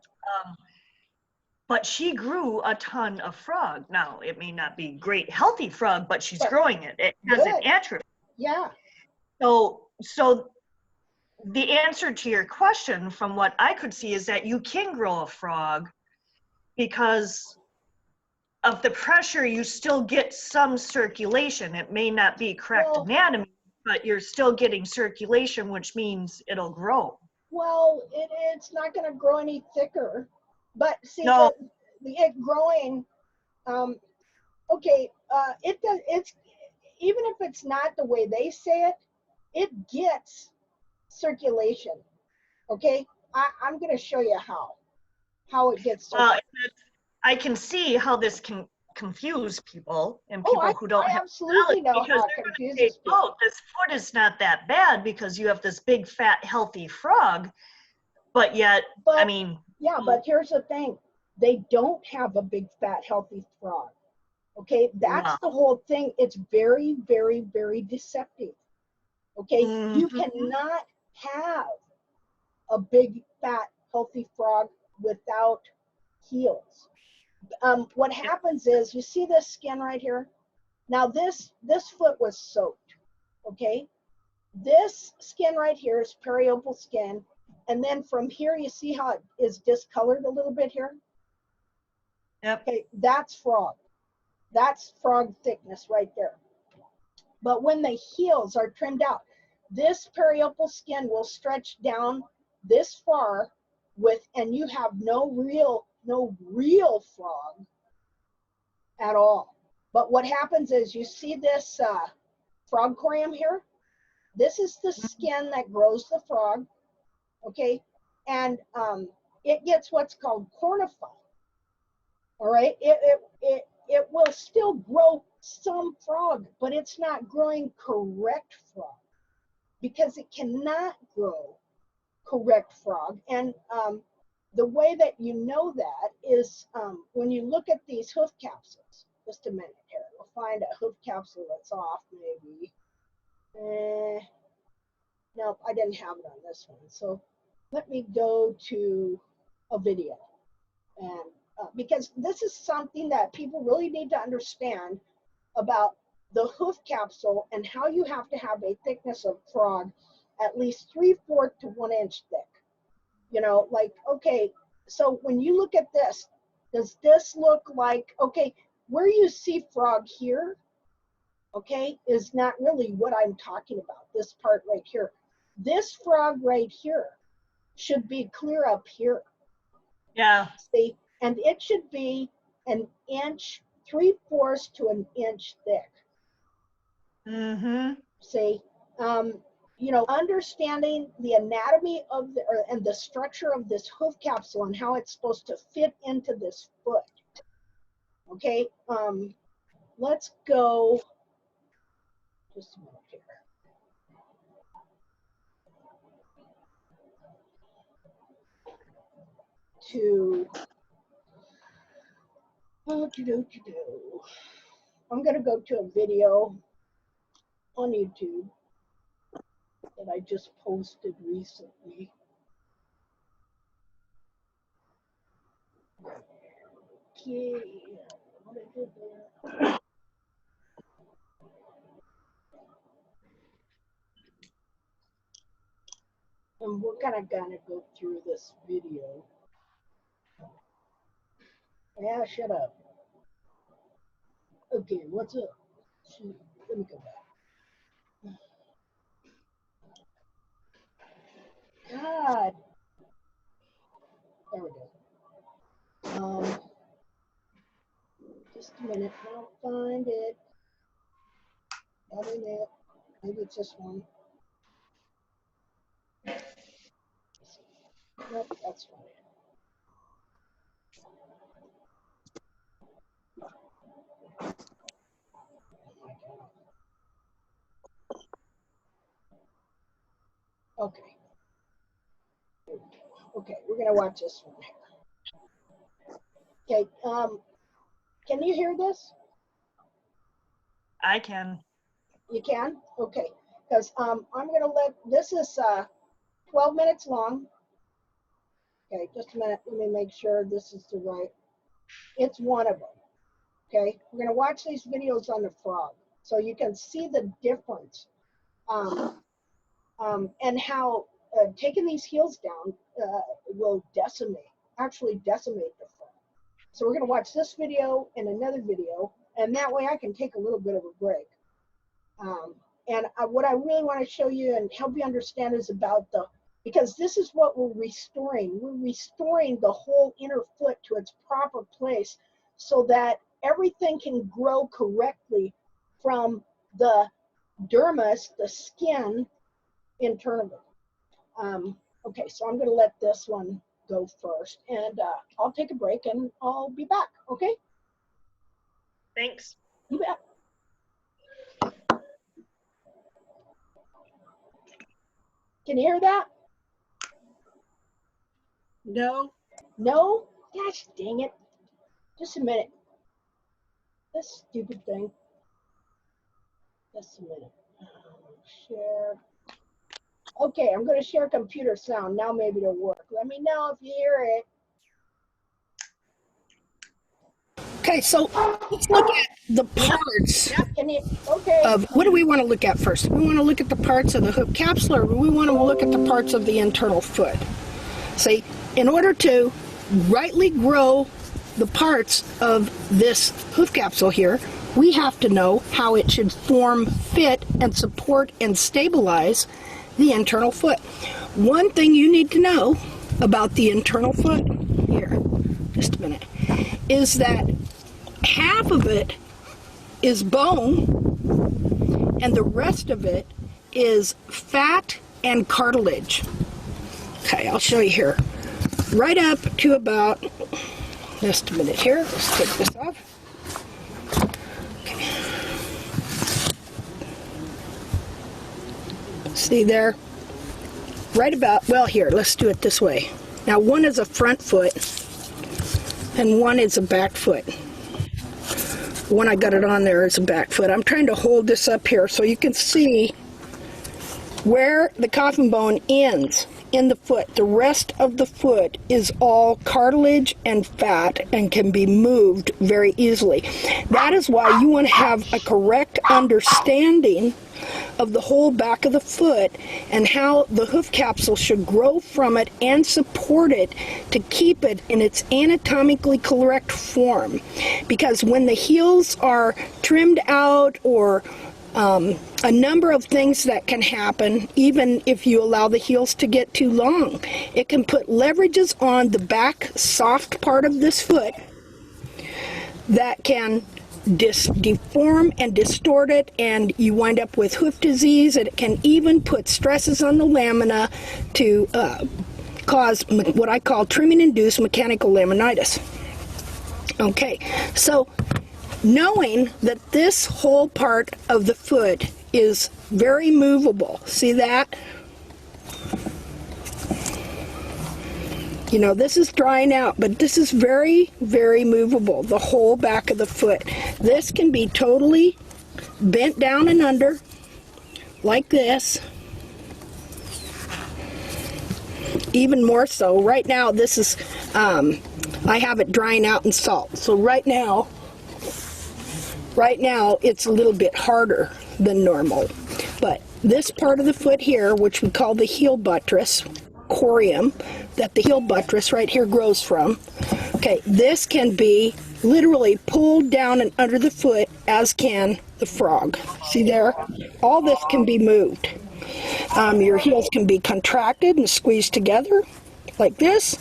But she grew a ton of frog. Now, it may not be great, healthy frog, but she's growing it. It hasn't atrophied. Yeah. So the answer to your question, from what I could see, is that you can grow a frog because of the pressure. You still get some circulation. It may not be correct anatomy, but you're still getting circulation, which means it'll grow. Well, it's not going to grow any thicker, but see, it growing. Okay, it's even if it's not the way they say it, it gets circulation. Okay, I'm going to show you how it gets circulation. I can see how this can confuse people and people who don't have absolutely know because how they're it going to say, people. oh, this foot is not that bad because you have this big, fat, healthy frog. But yet, I mean. Yeah, but here's the thing. They don't have a big, fat, healthy frog. Okay, that's the whole thing. It's very, very, very deceptive. Okay, you cannot have a big, fat, healthy frog without heels. What happens is, you see this skin right here? Now this foot was soaked, okay? This skin right here is periopal skin. And then from here, you see how it is discolored a little bit here? Yep. Okay, that's frog. That's frog thickness right there. But when the heels are trimmed out, this periopal skin will stretch down this far and you have no real frog at all. But what happens is, you see this frog corium here? This is the skin that grows the frog, okay? And it gets what's called cornified, all right? It will still grow some frog, but it's not growing correct frog because it cannot grow correct frog. And the way that you know that is when you look at these hoof capsules. Just a minute here. We'll find a hoof capsule that's off, maybe. Nope, I didn't have it on this one. So let me go to a video. And because this is something that people really need to understand about the hoof capsule and how you have to have a thickness of frog at least 3/4 to 1 inch thick. You know, like, okay, so when you look at this, does this look like, okay, where you see frog here, okay, is not really what I'm talking about, this part right here. This frog right here should be clear up here. Yeah. See, and it should be an inch, 3/4 to an inch thick. Mm-hmm. See, you know, understanding the anatomy of the, and the structure of this hoof capsule and how it's supposed to fit into this foot. Okay, let's go, just a minute here. To, I'm gonna go to a video on YouTube that I just posted recently. Okay, what I did there. And we're gonna go through this video. Yeah, shut up. Okay, what's up? Shoot, let me go back. God. There we go. Just a minute, I'll find it. Not in it. Maybe it's this one. Nope, that's not it. Oh my God. Okay. Okay, we're gonna watch this one. Okay, can you hear this? I can. You can? Okay, because I'm gonna let, this is 12 minutes long. Okay, just a minute, let me make sure this is the right, it's one of them. Okay, we're gonna watch these videos on the frog so you can see the difference and how taking these heels down will actually decimate the frog. So we're gonna watch this video and another video, and that way I can take a little bit of a break. And what I really want to show you and help you understand is about because this is what we're restoring. We're restoring the whole inner foot to its proper place so that everything can grow correctly from the dermis, the skin, internally. Okay, so I'm going to let this one go first, and I'll take a break and I'll be back, okay? Thanks. You bet. Can you hear that? No. No? Gosh dang it. Just a minute. This stupid thing. Just a minute. Share. Okay, I'm going to share computer sound. Now maybe it'll work. Let me know if you hear it. Okay, so let's look at the parts Yeah, can you? Okay. of, what do we want to look at first? Do we want to look at the parts of the hoof capsule, or do we want to look at the parts of the internal foot? See, in order to rightly grow the parts of this hoof capsule here, we have to know how it should form, fit, and support and stabilize the internal foot. One thing you need to know about the internal foot, here, just a minute, is that half of it is bone and the rest of it is fat and cartilage. Okay, I'll show you here. Right up to about, just a minute here, let's take this off. Okay. See there? Right about, well here, let's do it this way. Now one is a front foot and one is a back foot. The one I got it on there is a back foot. I'm trying to hold this up here so you can see where the coffin bone ends in the foot. The rest of the foot is all cartilage and fat and can be moved very easily. That is why you want to have a correct understanding of the whole back of the foot and how the hoof capsule should grow from it and support it to keep it in its anatomically correct form. Because when the heels are trimmed out, or a number of things that can happen, even if you allow the heels to get too long. It can put leverages on the back soft part of this foot that can deform and distort it, and you wind up with hoof disease, and it can even put stresses on the lamina to cause what I call trimming-induced mechanical laminitis. Okay, so knowing that this whole part of the foot is very movable, see that? You know, this is drying out, but this is very, very movable, the whole back of the foot. This can be totally bent down and under, like this. Even more so. Right now, this is, I have it drying out in salt. So right now, it's a little bit harder than normal. But this part of the foot here, which we call the heel buttress, corium, that the heel buttress right here grows from, okay, this can be literally pulled down and under the foot, as can the frog. See there? All this can be moved. Your heels can be contracted and squeezed together like this.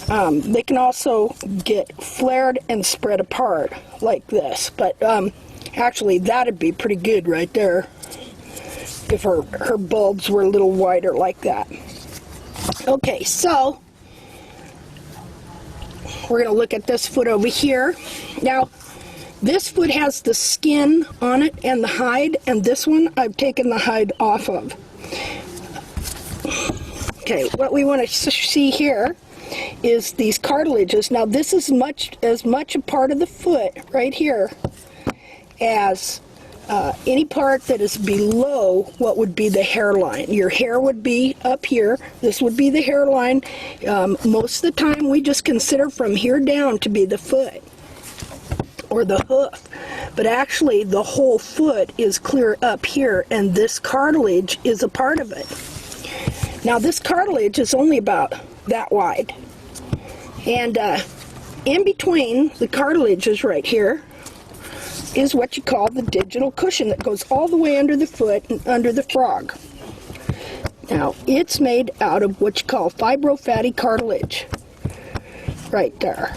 They can also get flared and spread apart like this. But actually, that'd be pretty good right there if her bulbs were a little wider like that. Okay, so we're going to look at this foot over here. Now, this foot has the skin on it and the hide, and this one I've taken the hide off of. Okay, what we want to see here is these cartilages. Now, this is as much a part of the foot right here as any part that is below what would be the hairline. Your hair would be up here. This would be the hairline. Most of the time, we just consider from here down to be the foot or the hoof. But actually, the whole foot is clear up here, and this cartilage is a part of it. Now, this cartilage is only about that wide. And in between the cartilages right here is what you call the digital cushion that goes all the way under the foot and under the frog. Now, it's made out of what you call fibrofatty cartilage right there.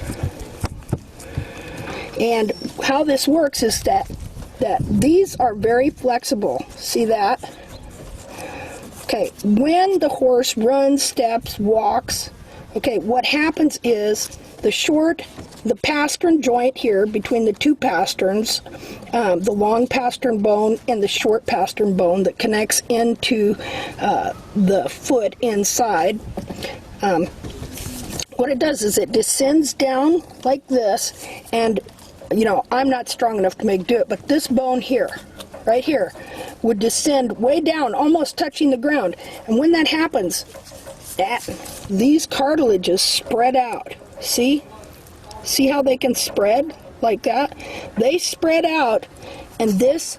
And how this works is that these are very flexible. See that? Okay, when the horse runs, steps, walks, okay, what happens is the pastern joint here between the two pasterns, the long pastern bone and the short pastern bone that connects into the foot inside, what it does is it descends down like this, and you know, I'm not strong enough to do it, but this bone here, right here, would descend way down, almost touching the ground. And when that happens, these cartilages spread out. See? See how they can spread like that? They spread out, and this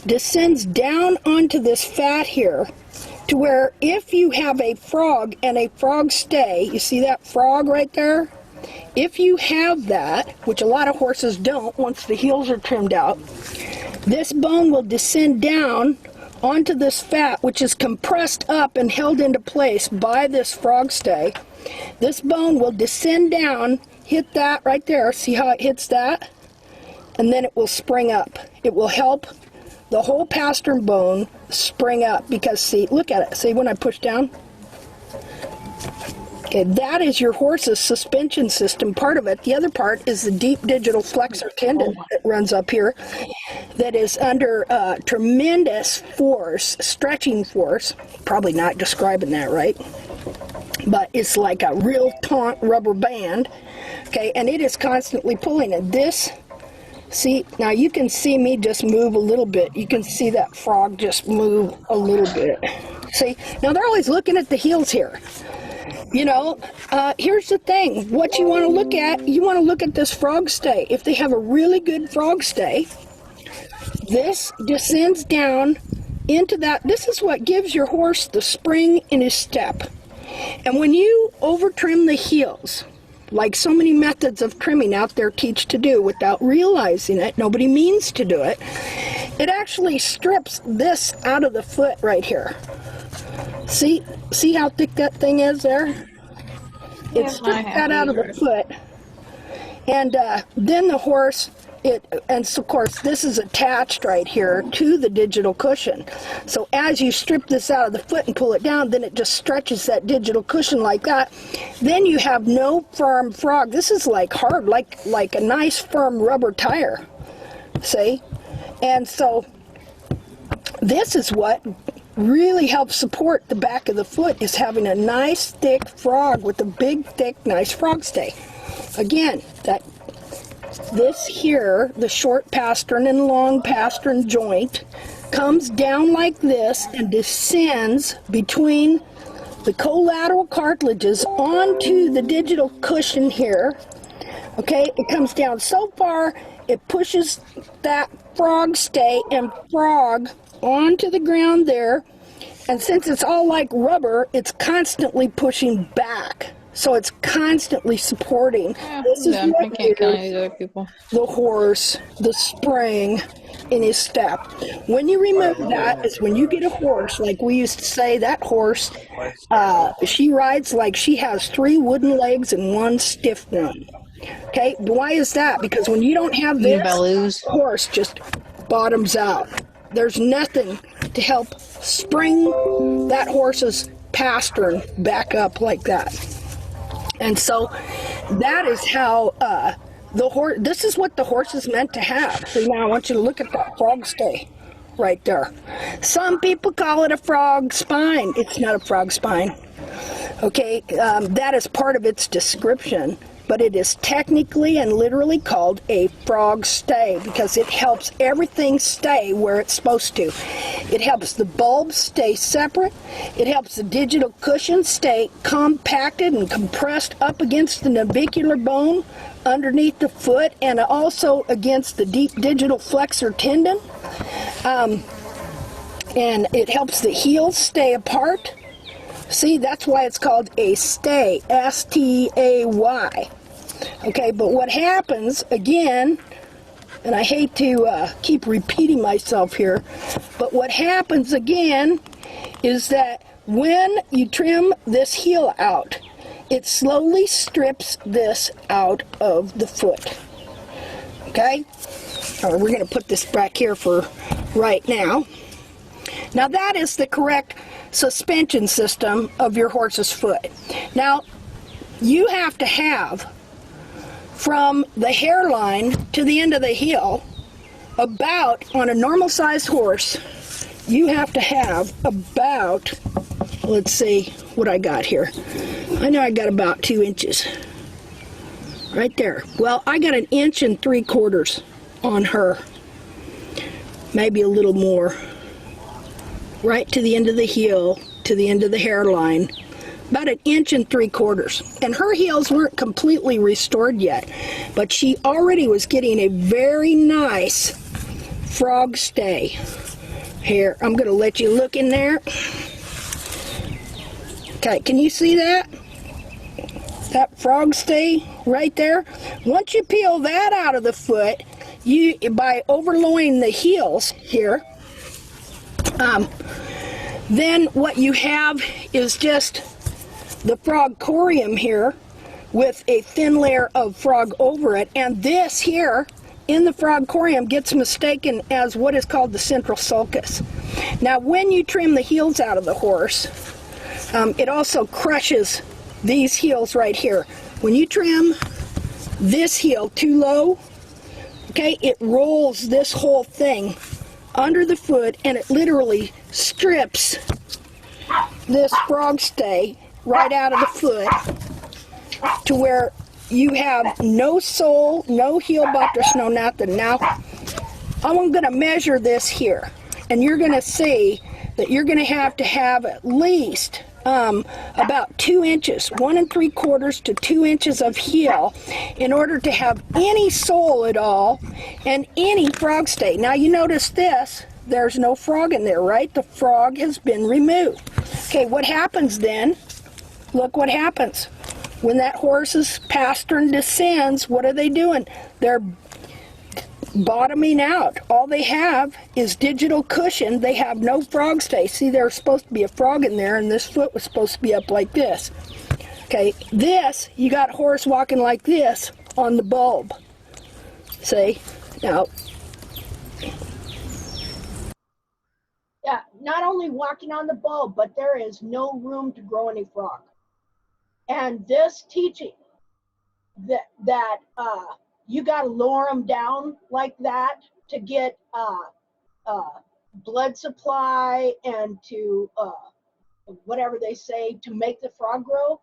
descends down onto this fat here, to where if you have a frog and a frog stay, you see that frog right there? If you have that, which a lot of horses don't once the heels are trimmed out, this bone will descend down onto this fat, which is compressed up and held into place by this frog stay. This bone will descend down, hit that right there. See how it hits that? And then it will spring up. It will help the whole pastern bone spring up, because see, look at it. See when I push down? Okay, that is your horse's suspension system, part of it. The other part is the deep digital flexor tendon that runs up here, that is under tremendous force, stretching force. Probably not describing that right, but it's like a real taut rubber band. Okay, and it is constantly pulling. And this, see, now you can see me just move a little bit. You can see that frog just move a little bit. See, now they're always looking at the heels here. You know, here's the thing. What you want to look at, you want to look at this frog stay. If they have a really good frog stay, this descends down into that. This is what gives your horse the spring in his step. And when you over trim the heels, like so many methods of trimming out there teach to do without realizing it, nobody means to do it, it actually strips this out of the foot right here. See how thick that thing is there? It strips that out of the foot. And then the horse, and so of course this is attached right here to the digital cushion. So as you strip this out of the foot and pull it down, then it just stretches that digital cushion like that. Then you have no firm frog. This is like hard, like a nice firm rubber tire. See? And so this is what really helps support the back of the foot, is having a nice thick frog with a big thick nice frog stay. Again, this here, the short pastern and long pastern joint, comes down like this and descends between the collateral cartilages onto the digital cushion here. Okay, it comes down so far, it pushes that frog stay and frog onto the ground there. And since it's all like rubber, it's constantly pushing back. So it's constantly supporting. This is what gives the horse the spring in his step. When you remove that is when you get a horse, like we used to say, that horse, she rides like she has 3 wooden legs and 1 stiff one. Okay, why is that? Because when you don't have this, horse just bottoms out. There's nothing to help spring that horse's pastern back up like that. And so that is how the horse, this is what the horse is meant to have. So now I want you to look at that frog stay right there. Some people call it a frog spine. It's not a frog spine. Okay, that is part of its description, but it is technically and literally called a frog stay because it helps everything stay where it's supposed to. It helps the bulb stay separate. It helps the digital cushion stay compacted and compressed up against the navicular bone underneath the foot and also against the deep digital flexor tendon. And it helps the heels stay apart. See, that's why it's called a stay, S-T-A-Y. Okay, but what happens, again, and I hate to keep repeating myself here, but what happens again is that when you trim this heel out, it slowly strips this out of the foot. Okay? All right, we're going to put this back here for right now. Now that is the correct suspension system of your horse's foot. Now, you have to have from the hairline to the end of the heel, about, on a normal sized horse, you have to have about, let's see what I got here. I know I got about 2 inches. Right there. Well, I got 1 3/4 inches on her. Maybe a little more. Right to the end of the heel, to the end of the hairline. About 1 3/4 inches. And her heels weren't completely restored yet, but she already was getting a very nice frog stay. Here, I'm going to let you look in there. Okay, can you see that? That frog stay right there? Once you peel that out of the foot, you, by overlowing the heels here, then what you have is just the frog corium here with a thin layer of frog over it, and this here in the frog corium gets mistaken as what is called the central sulcus. Now when you trim the heels out of the horse, it also crushes these heels right here. When you trim this heel too low, okay, it rolls this whole thing under the foot and it literally strips this frog stay right out of the foot to where you have no sole, no heel buttress, no nothing. Now, I'm going to measure this here, and you're going to see that you're going to have at least about 2 inches, 1 3/4 to 2 inches of heel in order to have any sole at all and any frog stay. Now you notice this, there's no frog in there, right? The frog has been removed. Okay, what happens then? Look what happens. When that horse's pastern descends, what are they doing? They're bottoming out. All they have is digital cushion. They have no frog stay. See, there's supposed to be a frog in there, and this foot was supposed to be up like this. Okay, this, you got horse walking like this on the bulb. See? Now, Yeah, not only walking on the bulb, but there is no room to grow any frog. And this teaching that you got to lower them down like that to get blood supply and to whatever they say to make the frog grow.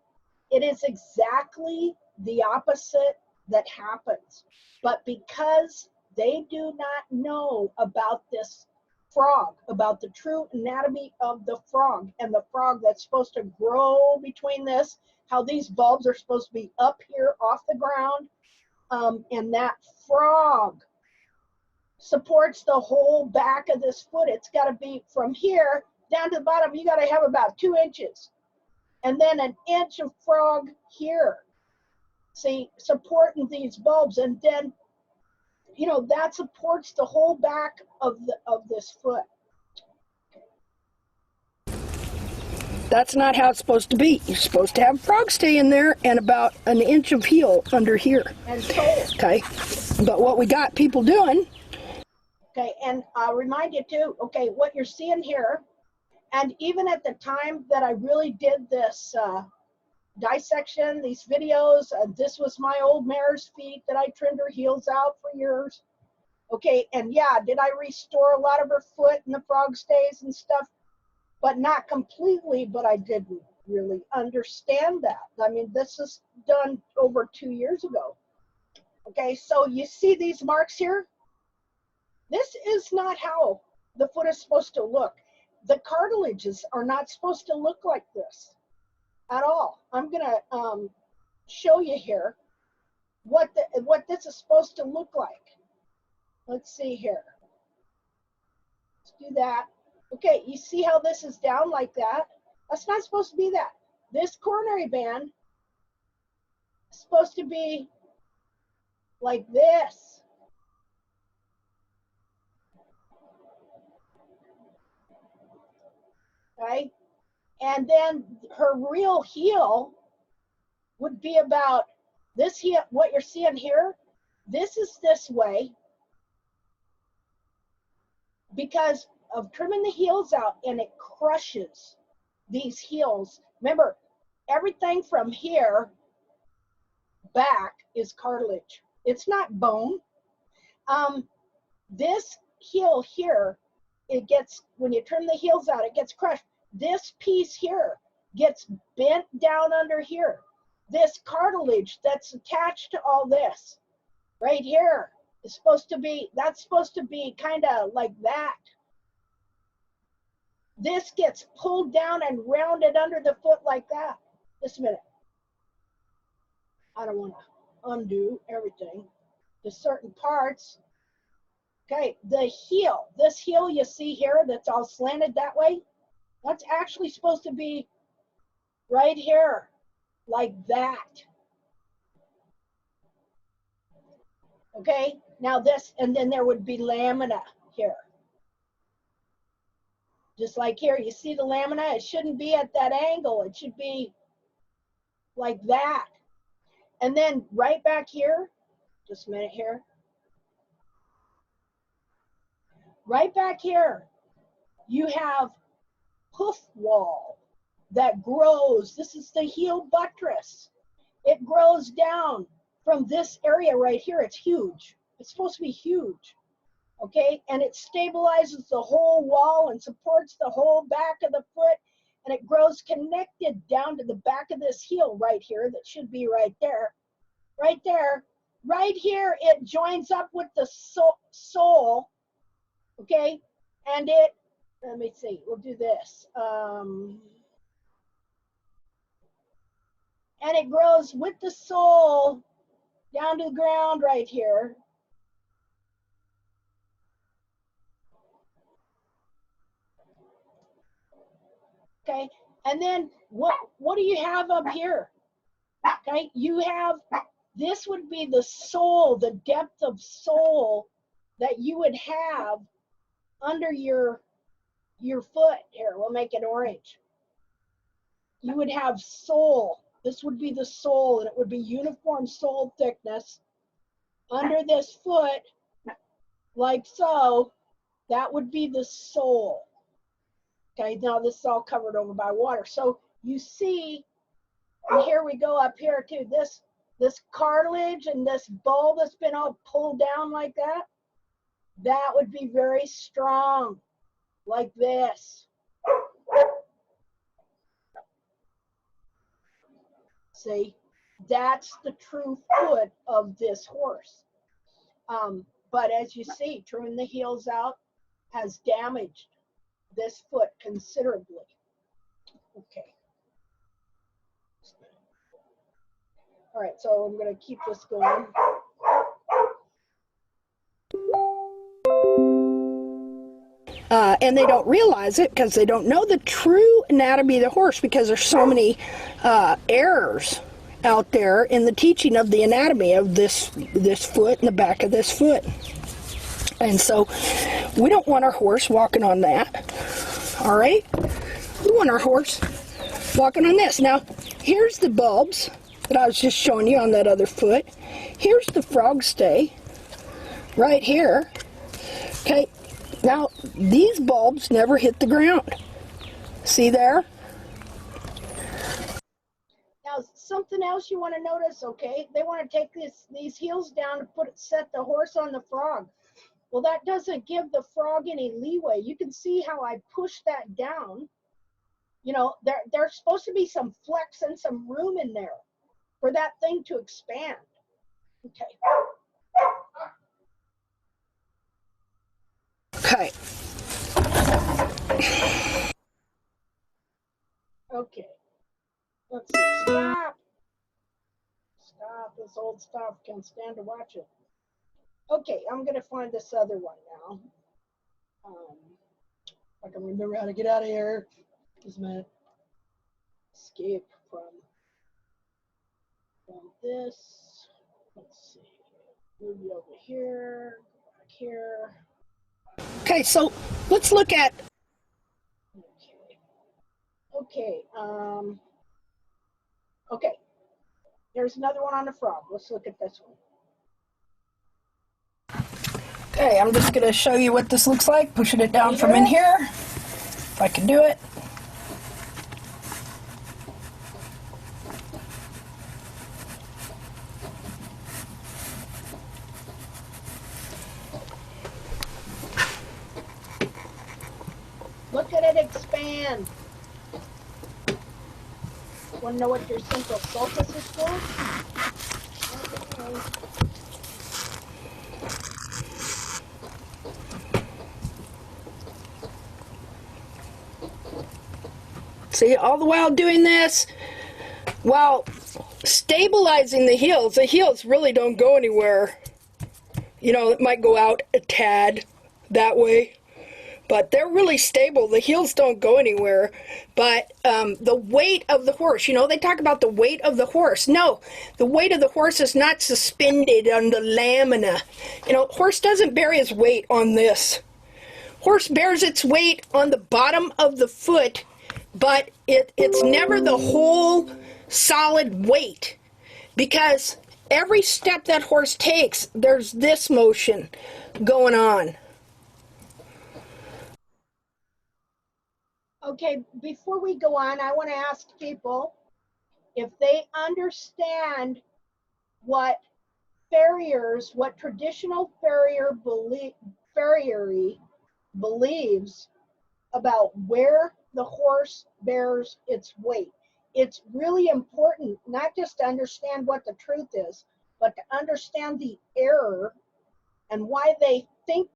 It is exactly the opposite that happens. But because they do not know about this frog, about the true anatomy of the frog and the frog that's supposed to grow between this, how these bulbs are supposed to be up here off the ground, and that frog supports the whole back of this foot. It's got to be from here down to the bottom. You got to have about 2 inches, and then an inch of frog here. See, supporting these bulbs, and then you know that supports the whole back of this foot. that's not how it's supposed to be. You're supposed to have frog stay in there and about an inch of heel under here. And sole. Okay, but what we got people doing. Okay, and I'll remind you too, okay, what you're seeing here, and even at the time that I really did this dissection, these videos, this was my old mare's feet that I trimmed her heels out for years. Okay, and yeah, did I restore a lot of her foot and the frog stays and stuff? But not completely, but I didn't really understand that. I mean, this is done over 2 years ago. Okay, so you see these marks here? This is not how the foot is supposed to look. The cartilages are not supposed to look like this at all. I'm gonna show you here what this is supposed to look like. Let's see here. Let's do that. Okay, you see how this is down like that? That's not supposed to be that. This coronary band is supposed to be like this. Okay, and then her real heel would be about this heel. What you're seeing here, this is this way because of trimming the heels out, and it crushes these heels. Remember, everything from here back is cartilage. It's not bone. This heel here, it gets, when you trim the heels out, it gets crushed. This piece here gets bent down under here. This cartilage that's attached to all this right here is supposed to be, that's supposed to be kind of like that. This gets pulled down and rounded under the foot like that. Just a minute. I don't want to undo everything. There's certain parts. Okay, the heel, this heel you see here that's all slanted that way, that's actually supposed to be right here, like that. Okay, now this, and then there would be lamina here. Just like here, you see the lamina? It shouldn't be at that angle. It should be like that. And then right back here, just a minute here. Right back here, you have hoof wall that grows. This is the heel buttress. It grows down from this area right here. It's huge. It's supposed to be huge. Okay, and it stabilizes the whole wall and supports the whole back of the foot, and it grows connected down to the back of this heel right here that should be right there. Right there. Right here, it joins up with the sole, okay, and it, let me see, we'll do this. And it grows with the sole down to the ground right here. Okay, and then what do you have up here? Okay, you have, this would be the sole, the depth of sole that you would have under your foot. Here, we'll make it orange. You would have sole. This would be the sole, and it would be uniform sole thickness under this foot, like so. That would be the sole. Okay, now this is all covered over by water. So you see, and here we go up here too, this cartilage and this bulb that's been all pulled down like that, that would be very strong, like this. See, that's the true foot of this horse. But as you see, trimming the heels out has damaged this foot considerably. Okay. All right, so I'm going to keep this going. And they don't realize it because they don't know the true anatomy of the horse, because there's so many errors out there in the teaching of the anatomy of this foot and the back of this foot. And so we don't want our horse walking on that. All right? We want our horse walking on this. Now, here's the bulbs that I was just showing you on that other foot. Here's the frog stay right here. Okay, now these bulbs never hit the ground. See there? Now, something else you want to notice, okay? They want to take these heels down to set the horse on the frog. Well, that doesn't give the frog any leeway. You can see how I push that down. You know, there's supposed to be some flex and some room in there for that thing to expand. Okay. Okay. Okay. Let's see. Stop. Stop. This old stuff. Can't stand to watch it. Okay, I'm going to find this other one now. I can remember how to get out of here. Just a minute. Escape from this. Let's see. Move you over here. Go back here. Okay, so let's look at. Okay. Okay. There's another one on the frog. Let's look at this one. Okay, I'm just going to show you what this looks like, pushing it down from in here, if I can do it. Look at it expand. Want to know what your central sulcus is for? Okay. See, all the while doing this, while stabilizing the heels really don't go anywhere. You know, it might go out a tad that way, but they're really stable. The heels don't go anywhere. But the weight of the horse, you know, they talk about the weight of the horse. No, the weight of the horse is not suspended on the lamina. You know, horse doesn't bear his weight on this. Horse bears its weight on the bottom of the foot, but it's never the whole solid weight, because every step that horse takes, there's this motion going on. Okay, before we go on, I want to ask people if they understand what traditional farriery believes about where the horse bears its weight. It's really important not just to understand what the truth is, but to understand the error and why they think